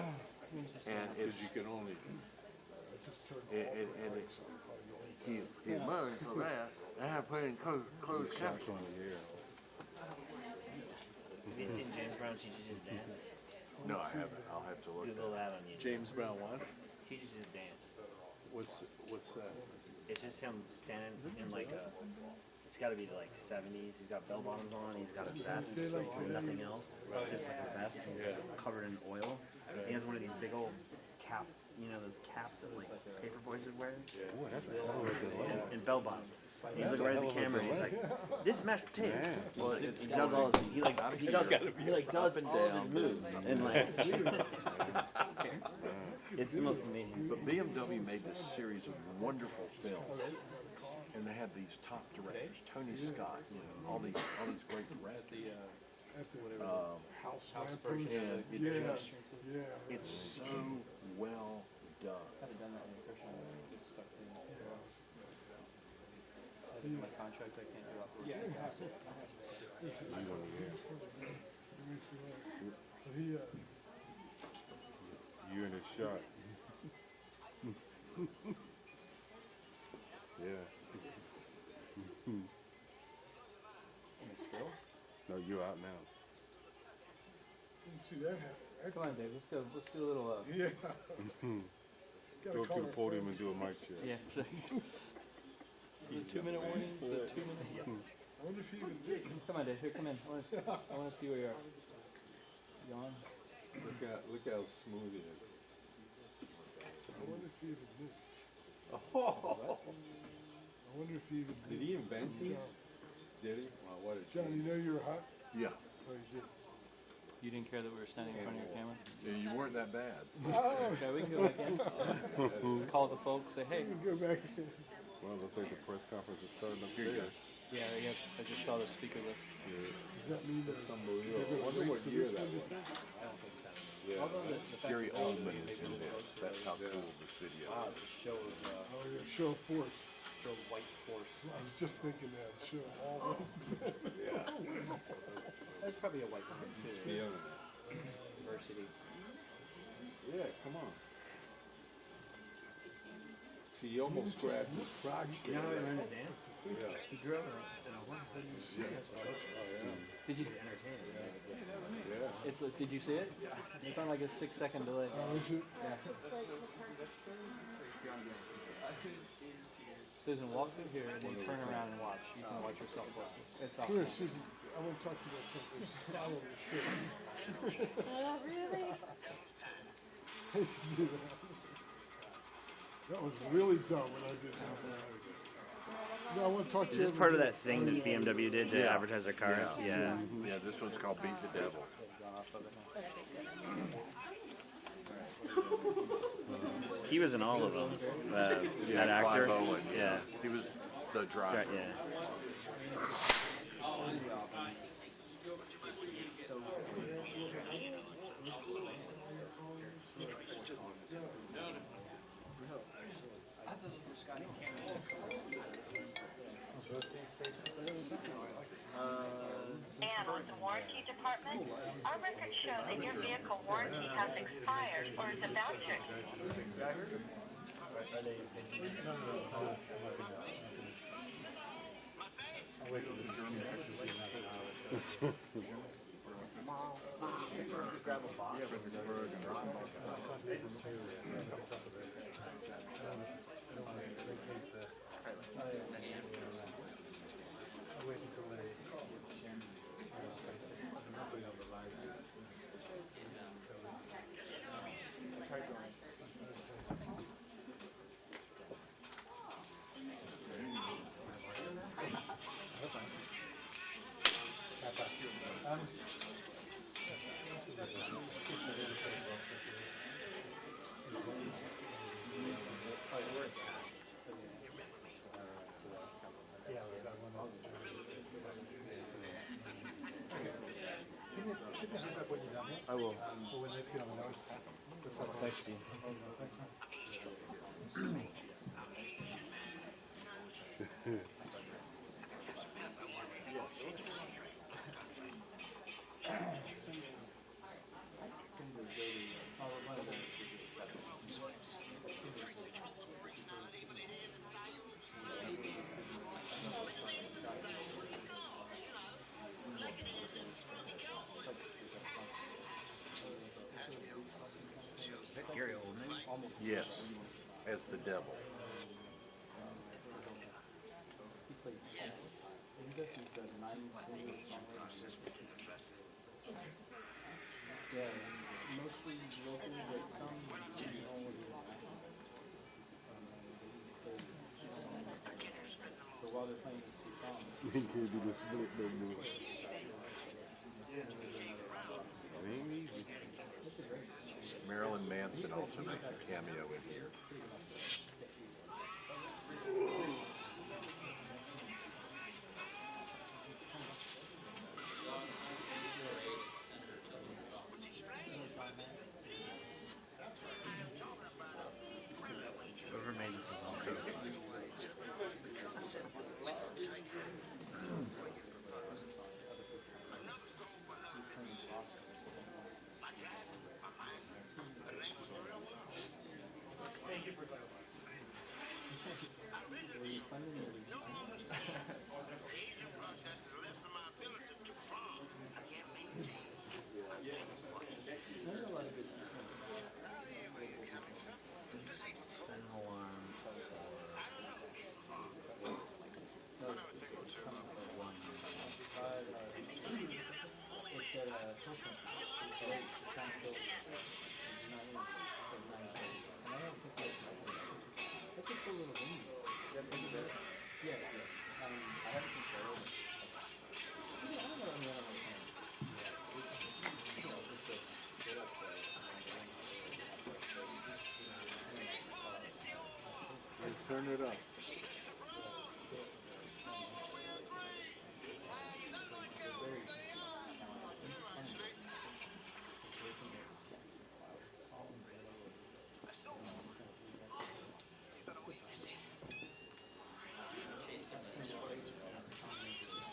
And Because it's you can only. and it's he emerged from that. I have put in closed caption. Have you seen James Brown teaches his dance? No, I haven't. I'll have to look. Google that on YouTube. James Brown what? Teaches his dance. What's that? It's just him standing in like a. It's got to be like 70s. He's got bell bottoms on. He's got a vest and nothing else, just like a vest. He's covered in oil. He has one of these big old cap, you know, those caps that like paper boys would wear. And bell bottoms. He's like right at the camera. And he's like, "This is mashed potato." Well, he does all his, he does all of his moves and like. It's the most amazing. But BMW made this series of wonderful films, and they had these top directors, Tony Scott, you know, all these great directors. House And it just, Yeah. it's so well done. My contract, I can't do operations. But he, You in a shot. Yeah. Still? No, you're out now. didn't see that happen. Come on, Dave. Let's do a little. Yeah. Go to the podium and do a mic check. Yeah. So, is it 2-minute warning? Is it 2 minutes? I wonder if he even did. Come on, Dave. Here, come in. I want to see where you are. You on? Look how smooth it is. I wonder if he even did. Oh. I wonder if he even Did he invent these? Did he? Wow, what a John, you know you're hot? Yeah. Oh, you did. You didn't care that we were standing in front of your camera? Yeah, you weren't that bad. Okay, we can go back in. Call the folks, say, hey. Go back. Well, it looks like the press conference is starting upstairs. Yeah, I just saw the speaker list. Does that mean That's that unbelievable. I they're wonder gonna what wait for year this that one to was. finish? I don't think so. Yeah. Although the fact Gary that all Oldman the is in this. That's how cool this video Wow, is. the show of Oh, yeah, show of force. show of white horse. I was just thinking that. Show of all. That's probably a white horse too. Yeah. Diversity. Yeah, come on. See, he almost grabbed his crotch You there. know how he learned to dance? Yeah. He grew up in a horse. Did you? Entertainment. Yeah. It's did you see it? It's on like a 6-second delay. Oh, is it? Yeah. Susan, walk through here and then turn around and watch. You can watch yourself watch it. It's Come here, awesome. Susan. I want to talk to you about something. There's a spot on your shirt. Really? That was really dumb when I did that. No, I want to talk to Is you. this part of that thing that BMW did to advertise their cars? Yeah. Yeah, this one's called Beat the Devil. He was in all of them. Yeah, That actor. Clive Owen. Yeah. He was the driver. Right, yeah. And with the warranty department, our records show that your vehicle warranty has expired or is about to expire. I will. Text you. Gary Oldman. Yes, as the devil. He plays. He does these 9 singles. Yeah, mostly local that come so while they're playing these 2 songs. We can't do the split no more. It ain't easy. Marilyn Manson also makes a cameo in here. Whoever made this was on crazy. Turn it up.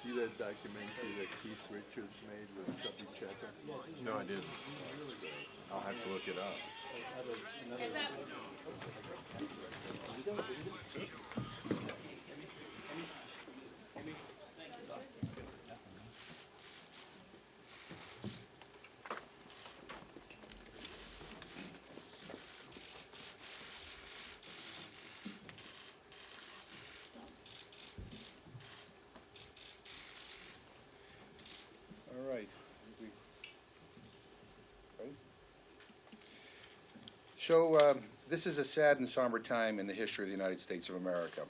See that documentary that Keith Richards made with Chubby Checker? No, I didn't. I'll have to look it up. All right. Ready? So this is a sad and somber time in the history of the United States of America.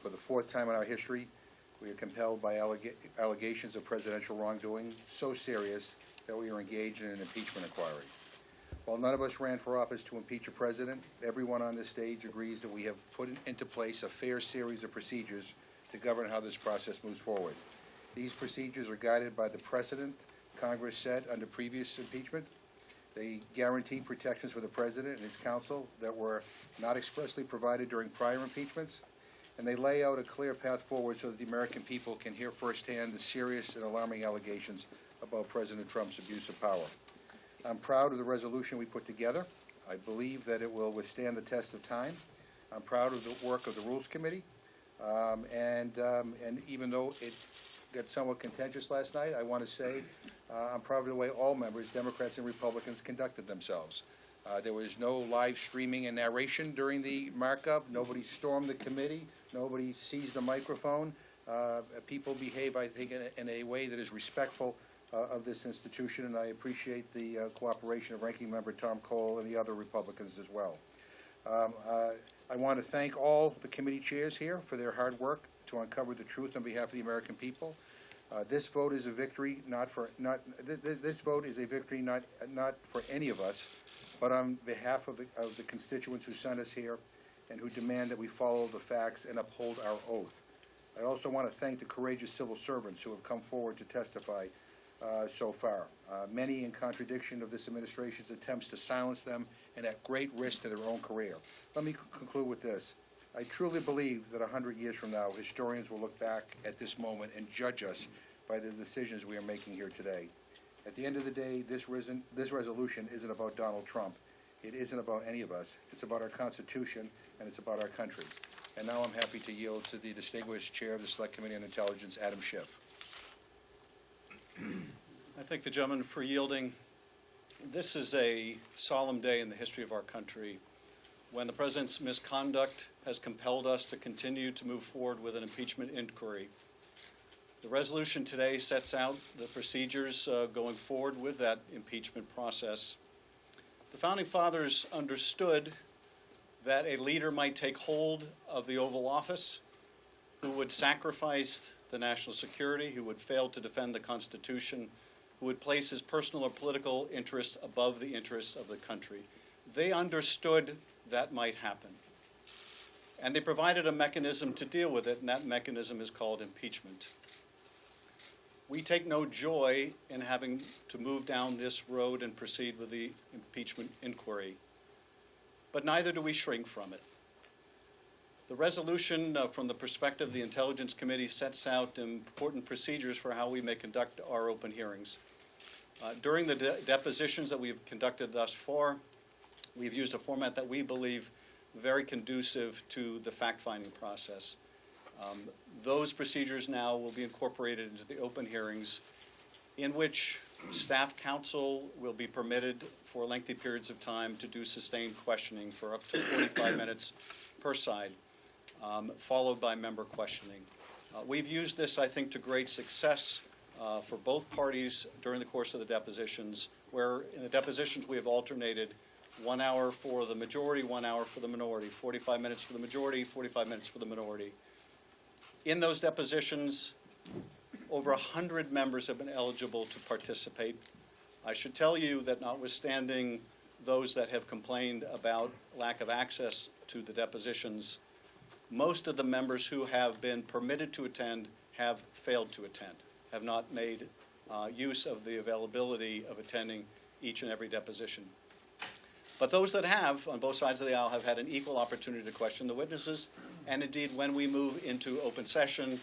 For the 4th time in our history, we are compelled by allegations of presidential wrongdoing so serious that we are engaged in an impeachment inquiry. While none of us ran for office to impeach a president, everyone on this stage agrees that we have put into place a fair series of procedures to govern how this process moves forward. These procedures are guided by the precedent Congress set under previous impeachment. They guarantee protections for the president and his counsel that were not expressly provided during prior impeachments, and they lay out a clear path forward so that the American people can hear firsthand the serious and alarming allegations about President Trump's abuse of power. I'm proud of the resolution we put together. I believe that it will withstand the test of time. I'm proud of the work of the Rules Committee, and even though it got somewhat contentious last night, I want to say I'm proud of the way all members, Democrats and Republicans, conducted themselves. There was no live streaming and narration during the markup. Nobody stormed the committee. Nobody seized the microphone. People behave, I think, in a way that is respectful of this institution, and I appreciate the cooperation of Ranking Member Tom Cole and the other Republicans as well. I want to thank all the committee chairs here for their hard work to uncover the truth on behalf of the American people. This vote is a victory this vote is a victory not for any of us, but on behalf of the constituents who sent us here and who demand that we follow the facts and uphold our oath. I also want to thank the courageous civil servants who have come forward to testify so far, many in contradiction of this administration's attempts to silence them and at great risk to their own career. Let me conclude with this. I truly believe that 100 years from now, historians will look back at this moment and judge us by the decisions we are making here today. At the end of the day, this resolution isn't about Donald Trump. It isn't about any of us. It's about our Constitution, and it's about our country. And now I'm happy to yield to the distinguished Chair of the Select Committee on Intelligence, Adam Schiff. I thank the gentleman for yielding. This is a solemn day in the history of our country when the President's misconduct has compelled us to continue to move forward with an impeachment inquiry. The resolution today sets out the procedures going forward with that impeachment process. The Founding Fathers understood that a leader might take hold of the Oval Office who would sacrifice the national security, who would fail to defend the Constitution, who would place his personal or political interests above the interests of the country. They understood that might happen. And they provided a mechanism to deal with it, and that mechanism is called impeachment. We take no joy in having to move down this road and proceed with the impeachment inquiry, but neither do we shrink from it. The resolution from the perspective of the Intelligence Committee sets out important procedures for how we may conduct our open hearings. During the depositions that we have conducted thus far, we've used a format that we believe very conducive to the fact-finding process. Those procedures now will be incorporated into the open hearings in which staff counsel will be permitted for lengthy periods of time to do sustained questioning for up to 45 minutes per side, followed by member questioning. We've used this, I think, to great success for both parties during the course of the depositions, where in the depositions we have alternated 1 hour for the majority, 1 hour for the minority, 45 minutes for the majority, 45 minutes for the minority. In those depositions, over 100 members have been eligible to participate. I should tell you that notwithstanding those that have complained about lack of access to the depositions, most of the members who have been permitted to attend have failed to attend, have not made use of the availability of attending each and every deposition. But those that have, on both sides of the aisle, have had an equal opportunity to question the witnesses, and indeed, when we move into open session,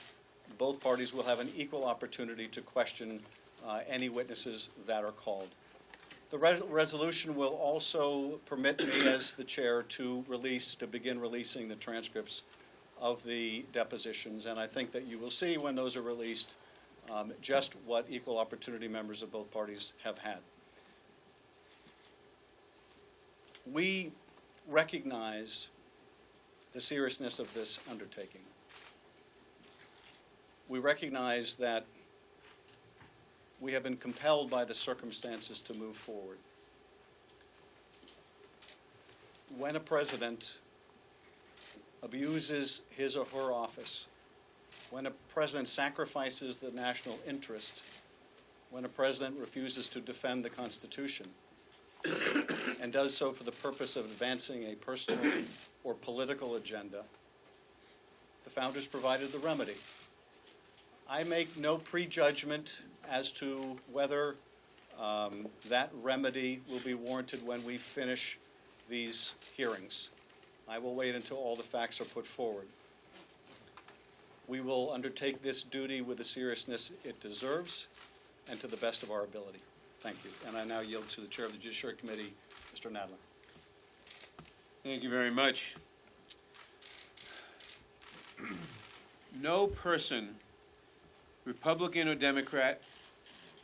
both parties will have an equal opportunity to question any witnesses that are called. The resolution will also permit me, as the chair, to begin releasing the transcripts of the depositions, and I think that you will see when those are released just what equal opportunity members of both parties have had. We recognize the seriousness of this undertaking. We recognize that we have been compelled by the circumstances to move forward. When a president abuses his or her office, when a president sacrifices the national interest, when a president refuses to defend the Constitution, and does so for the purpose of advancing a personal or political agenda, the founders provided the remedy. I make no prejudgment as to whether that remedy will be warranted when we finish these hearings. I will wait until all the facts are put forward. We will undertake this duty with the seriousness it deserves and to the best of our ability. Thank you. And I now yield to the Chair of the Judiciary Committee, Mr. Nadler. Thank you very much. No person, Republican or Democrat,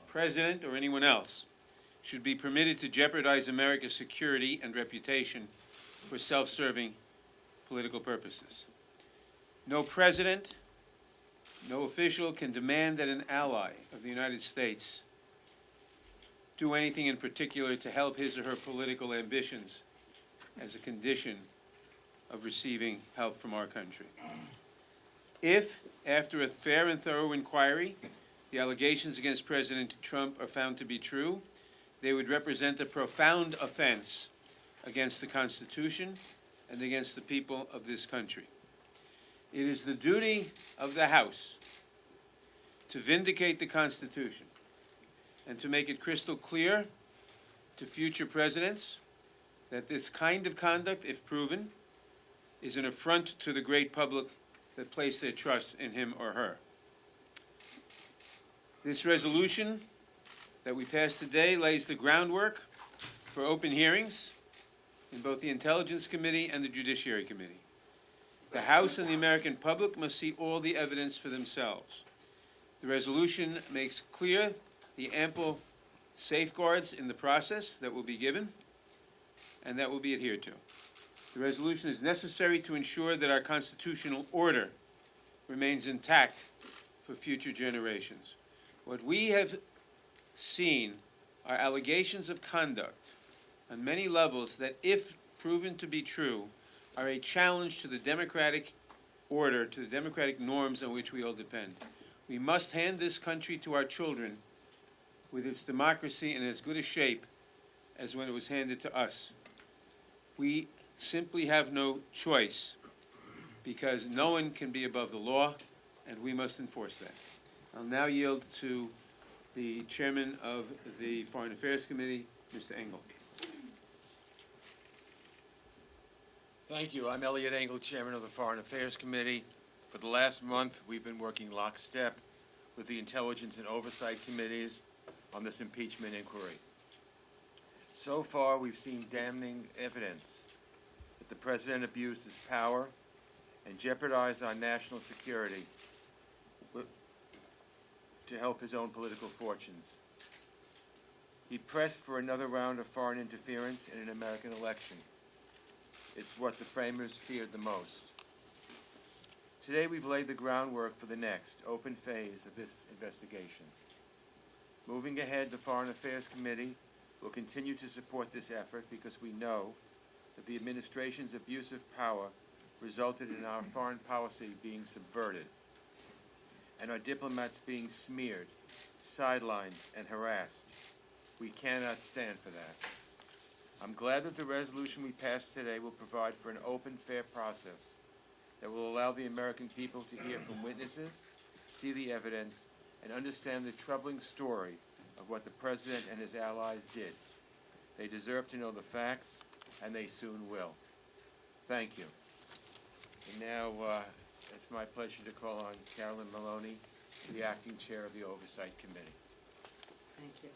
President or anyone else, should be permitted to jeopardize America's security and reputation for self-serving political purposes. No president, no official can demand that an ally of the United States do anything in particular to help his or her political ambitions as a condition of receiving help from our country. If, after a fair and thorough inquiry, the allegations against President Trump are found to be true, they would represent a profound offense against the Constitution and against the people of this country. It is the duty of the House to vindicate the Constitution and to make it crystal clear to future presidents that this kind of conduct, if proven, is an affront to the great public that place their trust in him or her. This resolution that we passed today lays the groundwork for open hearings in both the Intelligence Committee and the Judiciary Committee. The House and the American public must see all the evidence for themselves. The resolution makes clear the ample safeguards in the process that will be given and that will be adhered to. The resolution is necessary to ensure that our constitutional order remains intact for future generations. What we have seen are allegations of conduct on many levels that, if proven to be true, are a challenge to the democratic order, to the democratic norms on which we all depend. We must hand this country to our children with its democracy in as good a shape as when it was handed to us. We simply have no choice because no one can be above the law, and we must enforce that. I'll now yield to the Chairman of the Foreign Affairs Committee, Mr. Engel. Thank you. I'm Elliot Engel, Chairman of the Foreign Affairs Committee. For the last month, we've been working lockstep with the Intelligence and Oversight Committees on this impeachment inquiry. So far, we've seen damning evidence that the President abused his power and jeopardized our national security to help his own political fortunes. He pressed for another round of foreign interference in an American election. It's what the framers feared the most. Today we've laid the groundwork for the next open phase of this investigation. Moving ahead, the Foreign Affairs Committee will continue to support this effort because we know that the administration's abuse of power resulted in our foreign policy being subverted and our diplomats being smeared, sidelined, and harassed. We cannot stand for that. I'm glad that the resolution we passed today will provide for an open, fair process that will allow the American people to hear from witnesses, see the evidence, and understand the troubling story of what the President and his allies did. They deserve to know the facts, and they soon will. Thank you. And now it's my pleasure to call on Carolyn Maloney, the Acting Chair of the Oversight Committee. Thank you.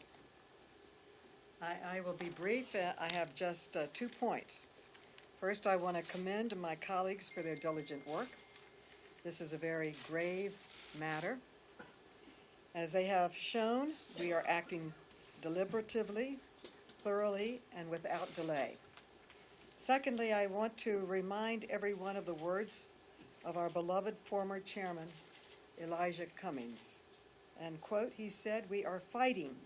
I will be brief. I have just 2 points. First, I want to commend my colleagues for their diligent work. This is a very grave matter. As they have shown, we are acting deliberatively, thoroughly, and without delay. Secondly, I want to remind everyone of the words of our beloved former chairman, Elijah Cummings. And quote, he said, "We are fighting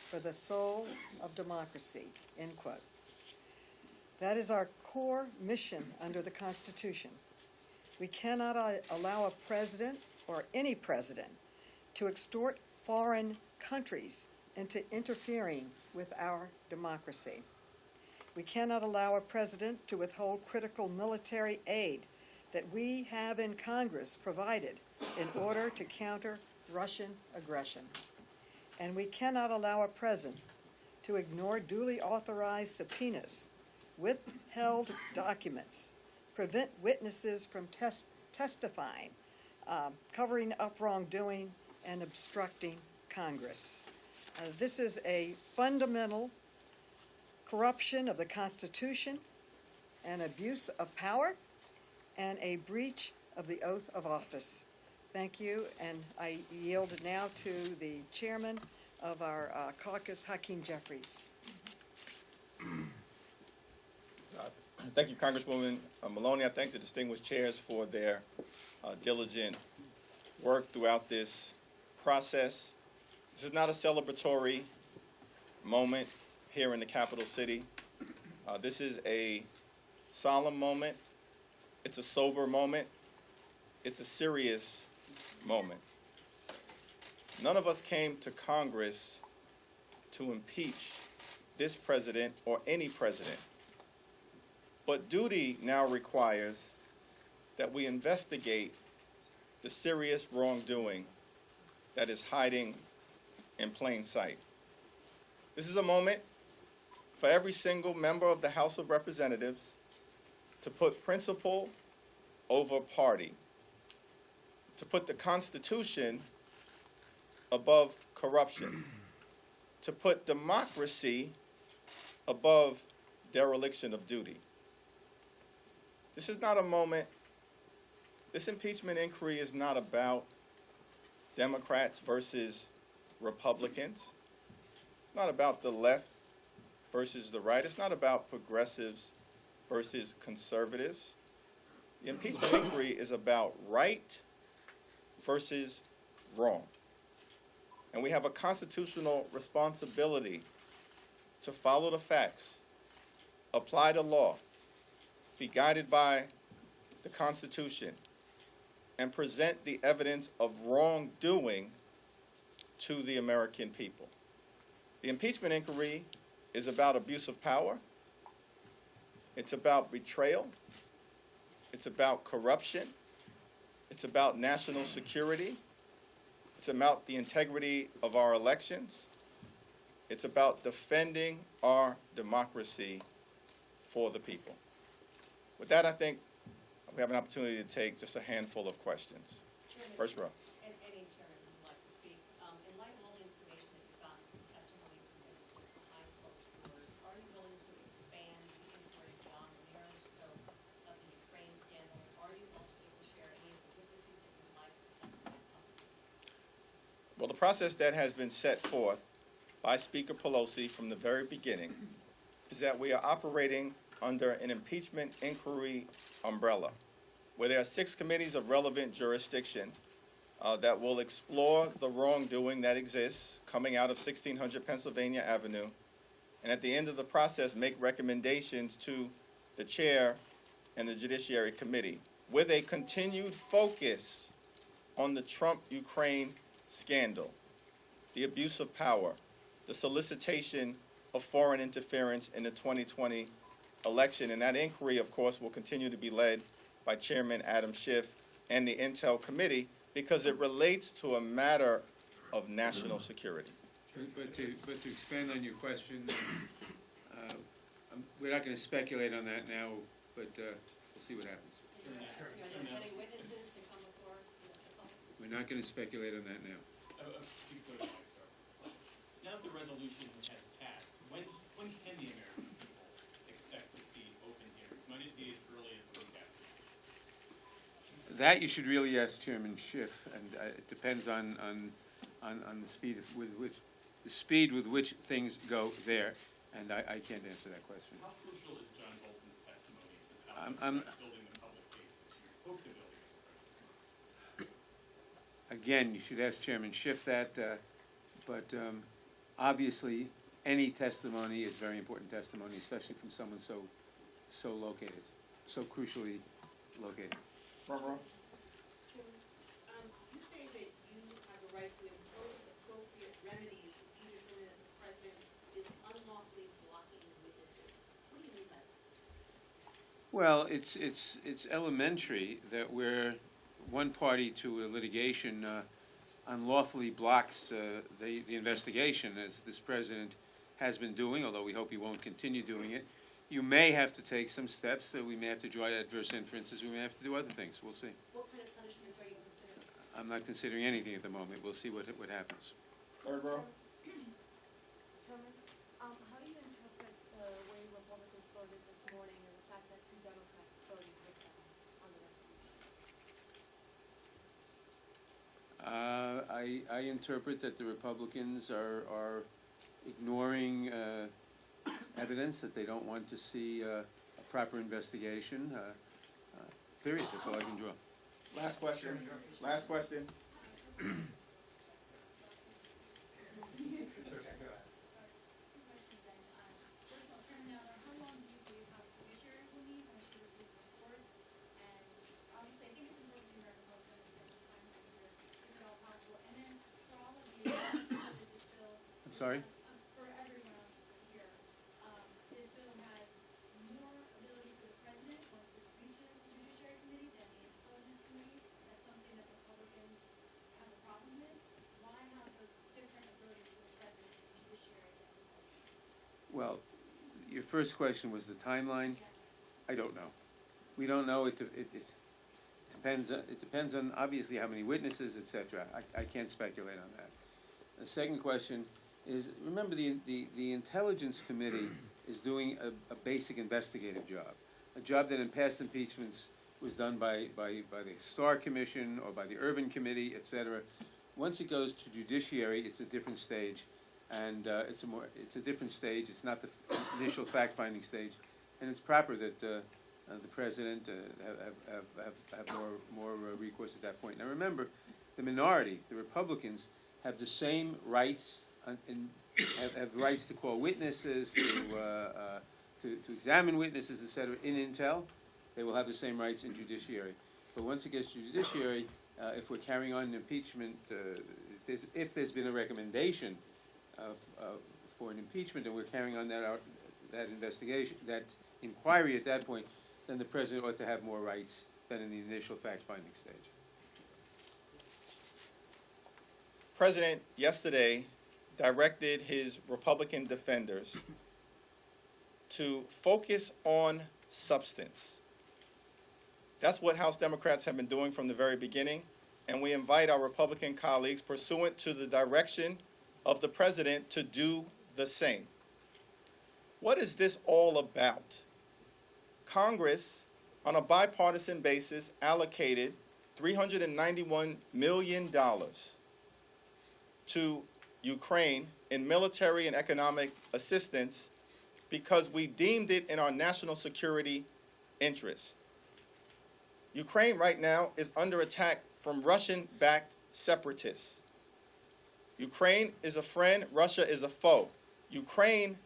for the soul of democracy," end quote. That is our core mission under the Constitution. We cannot allow a president or any president to extort foreign countries into interfering with our democracy. We cannot allow a president to withhold critical military aid that we have in Congress provided in order to counter Russian aggression. And we cannot allow a president to ignore duly authorized subpoenas, withheld documents, prevent witnesses from testifying, covering up wrongdoing, and obstructing Congress. This is a fundamental corruption of the Constitution, an abuse of power, and a breach of the oath of office. Thank you, and I yield now to the chairman of our caucus, Hakeem Jeffries. Thank you, Congresswoman Maloney. I thank the distinguished chairs for their diligent work throughout this process. This is not a celebratory moment here in the capital city. This is a solemn moment. It's a sober moment. It's a serious moment. None of us came to Congress to impeach this president or any president. But duty now requires that we investigate the serious wrongdoing that is hiding in plain sight. This is a moment for every single member of the House of Representatives to put principle over party, to put the Constitution above corruption, to put democracy above dereliction of duty. This is not a moment, this impeachment inquiry is not about Democrats versus Republicans. It's not about the left versus the right. It's not about progressives versus conservatives. The impeachment inquiry is about right versus wrong. And we have a constitutional responsibility to follow the facts, apply the law, be guided by the Constitution, and present the evidence of wrongdoing to the American people. The impeachment inquiry is about abuse of power. It's about betrayal. It's about corruption. It's about national security. It's about the integrity of our elections. It's about defending our democracy for the people. With that, I think we have an opportunity to take just a handful of questions. First row. Any chairman would like to speak. In light of all the information that you've gotten from testimony from witnesses behind closed doors, are you willing to expand the inquiry beyond the narrow scope of the Ukraine scandal? Are you also able to share any of the witnesses that you would like to testify publicly? Well, the process that has been set forth by Speaker Pelosi from the very beginning is that we are operating under an impeachment inquiry umbrella, where there are 6 committees of relevant jurisdiction that will explore the wrongdoing that exists coming out of 1600 Pennsylvania Avenue, and at the end of the process make recommendations to the chair and the Judiciary Committee with a continued focus on the Trump-Ukraine scandal, the abuse of power, the solicitation of foreign interference in the 2020 election. And that inquiry, of course, will continue to be led by Chairman Adam Schiff and the Intel Committee because it relates to a matter of national security. But to expand on your question, we're not going to speculate on that now, but we'll see what happens. Any witnesses to come before? We're not going to speculate on that now. Now that the resolution has passed, when can the American people expect to see open hearings? Might it be as early as the week after? That you should really ask Chairman Schiff, and it depends on the speed with which things go there, and I can't answer that question. How crucial is John Bolton's testimony to how building the public case that you hope to build against the president? Again, you should ask Chairman Schiff that, but obviously any testimony is very important testimony, especially from someone so located, so crucially located. Front row. You say that you have a right to impose appropriate remedies if you determine that the president is unlawfully blocking witnesses. What do you Well, it's elementary that where one party to a litigation unlawfully blocks the investigation, as this president has been doing, although we hope he won't continue doing it. You may have to take some steps. We may have to draw adverse inferences. We may have to do other things. We'll see. What kind of punishments are you considering? I'm not considering anything at the moment. We'll see what happens. Third row. Chairman, how do you interpret the way Republicans voted this morning and the fact that 2 Democrats voted with them on the resolution? I interpret that the Republicans are ignoring evidence that they don't want to see a proper investigation. Period. That's all I can draw. Last question. Last question. I'm sorry? For everyone here, this bill has more ability for the president once this reaches the Judiciary Committee than the Intelligence Committee. That's something that Republicans have a problem with. Why have those different abilities for the president and the Judiciary than Republicans? Well, your first question was the timeline. I don't know. We don't know. It depends. It depends on obviously how many witnesses, etc. I can't speculate on that. The second question is, remember the Intelligence Committee is doing a basic investigative job, a job that in past impeachments was done by the Starr Commission or by the Urban Committee, etc. Once it goes to judiciary, it's a different stage, and it's a different stage. It's not the initial fact-finding stage, and it's proper that the president have more recourse at that point. Now remember, the minority, the Republicans, have the same rights and have rights to call witnesses, to examine witnesses, etc. In Intel. They will have the same rights in judiciary. But once it gets to judiciary, if we're carrying on an impeachment, if there's been a recommendation for an impeachment and we're carrying on that investigation, that inquiry at that point, then the president ought to have more rights than in the initial fact-finding stage. President yesterday directed his Republican defenders to focus on substance. That's what House Democrats have been doing from the very beginning, and we invite our Republican colleagues, pursuant to the direction of the president, to do the same. What is this all about? Congress, on a bipartisan basis, allocated $391 million to Ukraine in military and economic assistance because we deemed it in our national security interest. Ukraine right now is under attack from Russian-backed separatists. Ukraine is a friend, Russia is a foe. Ukraine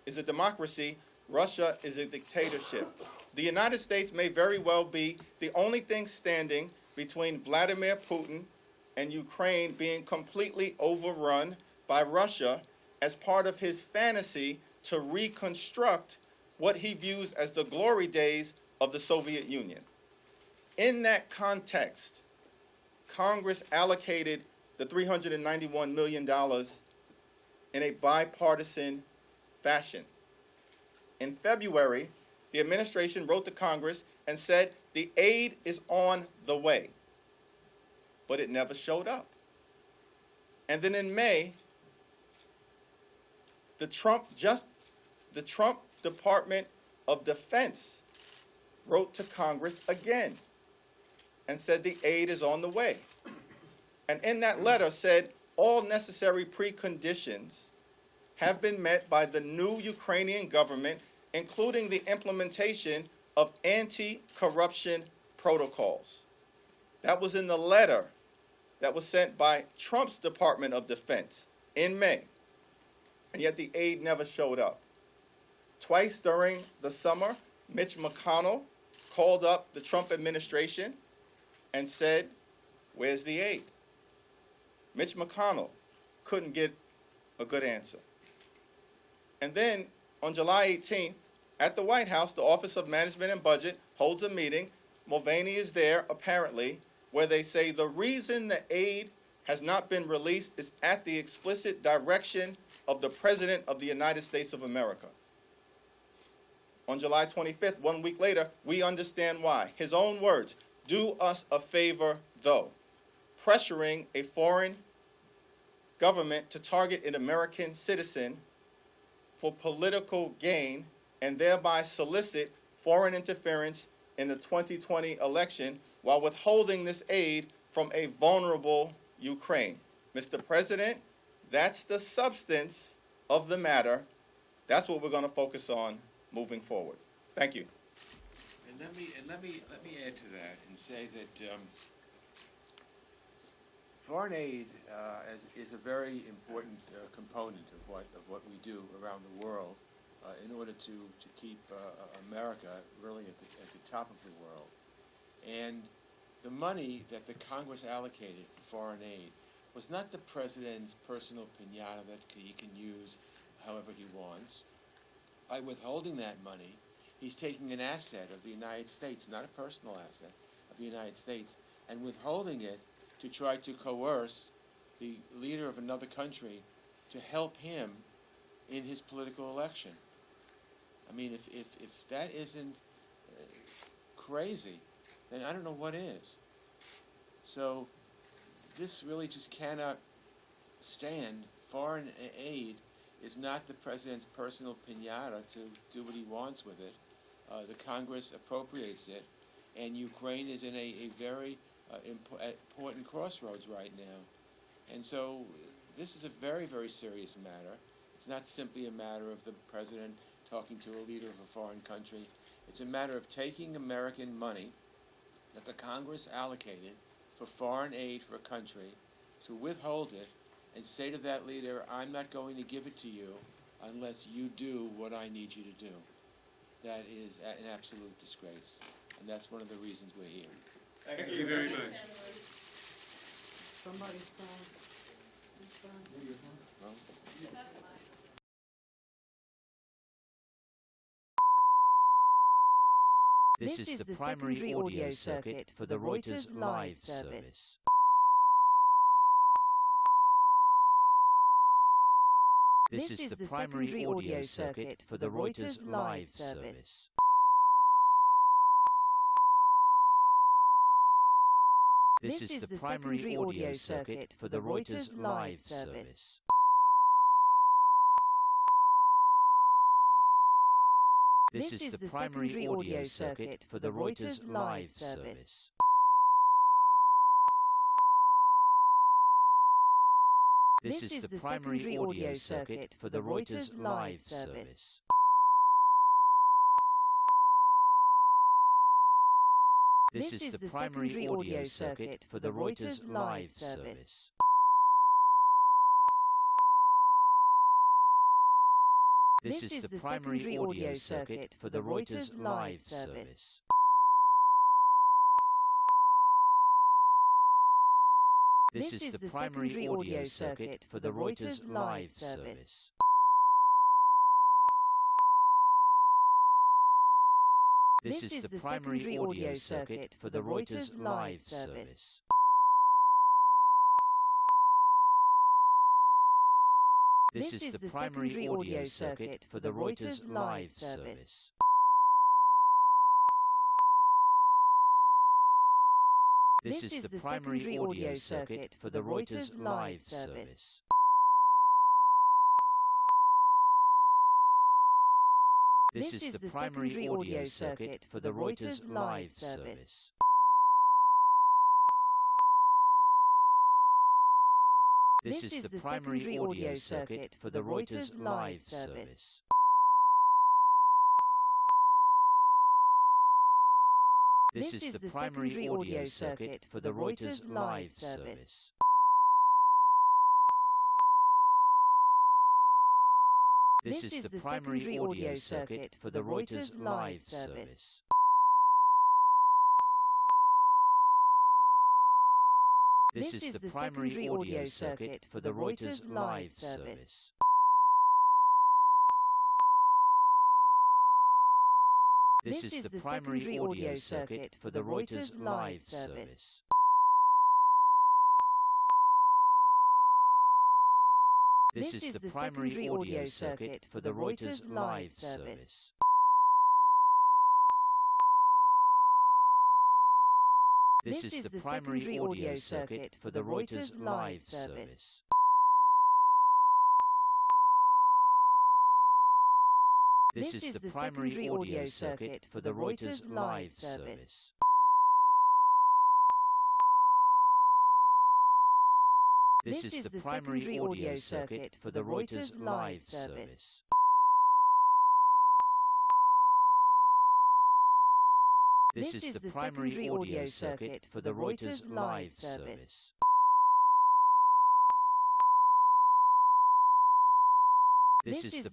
is a democracy, Russia is a dictatorship. The United States may very well be the only thing standing between Vladimir Putin and Ukraine being completely overrun by Russia as part of his fantasy to reconstruct what he views as the glory days of the Soviet Union. In that context, Congress allocated the $391 million in a bipartisan fashion. In February, the administration wrote to Congress and said the aid is on the way, but it never showed up. And then in May, the Trump Department of Defense wrote to Congress again and said the aid is on the way. And in that letter said all necessary preconditions have been met by the new Ukrainian government, including the implementation of anti-corruption protocols. That was in the letter that was sent by Trump's Department of Defense in May. And yet the aid never showed up. Twice during the summer, Mitch McConnell called up the Trump administration and said, "Where's the aid?" Mitch McConnell couldn't get a good answer. And then on July 18th, at the White House, the Office of Management and Budget holds a meeting. Mulvaney is there, apparently, where they say the reason the aid has not been released is at the explicit direction of the President of the United States of America. On July 25th, 1 week later, we understand why. His own words, "Do us a favor, though," pressuring a foreign government to target an American citizen for political gain and thereby solicit foreign interference in the 2020 election while withholding this aid from a vulnerable Ukraine. Mr. President, that's the substance of the matter. That's what we're going to focus on moving forward. Thank you. And let me add to that and say that foreign aid is a very important component of what we do around the world in order to keep America really at the top of the world. And the money that the Congress allocated for foreign aid was not the president's personal piñata that he can use however he wants. By withholding that money, he's taking an asset of the United States, not a personal asset of the United States, and withholding it to try to coerce the leader of another country to help him in his political election. I mean, if that isn't crazy, then I don't know what is. So this really just cannot stand. Foreign aid is not the president's personal piñata to do what he wants with it. The Congress appropriates it, and Ukraine is in a very important crossroads right now. And so this is a very, very serious matter. It's not simply a matter of the president talking to a leader of a foreign country. It's a matter of taking American money that the Congress allocated for foreign aid for a country, to withhold it and say to that leader, I'm not going to give it to you unless you do what I need you to do. That is an absolute disgrace, and that's one of the reasons we're here. Thank you very much. Somebody's phone. Well, This is the primary audio circuit for the Reuters live service. This is the primary audio circuit for the Reuters live service. This is the primary audio circuit for the Reuters live service. This is the primary audio circuit for the Reuters live service. This is the primary audio circuit for the Reuters live service. This is the primary audio circuit for the Reuters live service. This is the primary audio circuit for the Reuters live service. This is the primary audio circuit for the Reuters live service. This is the primary audio circuit for the Reuters live service. This is the primary audio circuit for the Reuters live service. This is the primary audio circuit for the Reuters live service. This is the primary audio circuit for the Reuters live service. This is the primary audio circuit for the Reuters live service. This is the primary audio circuit for the Reuters live service. This is the primary audio circuit for the Reuters live service. This is the primary audio circuit for the Reuters live service. This is the primary audio circuit for the Reuters live service. This is the primary audio circuit for the Reuters live service. This is the primary audio circuit for the Reuters live service. This is the primary audio circuit for the Reuters live service. This is the primary audio circuit for the Reuters live service. This is the primary audio circuit for the Reuters live service. This is the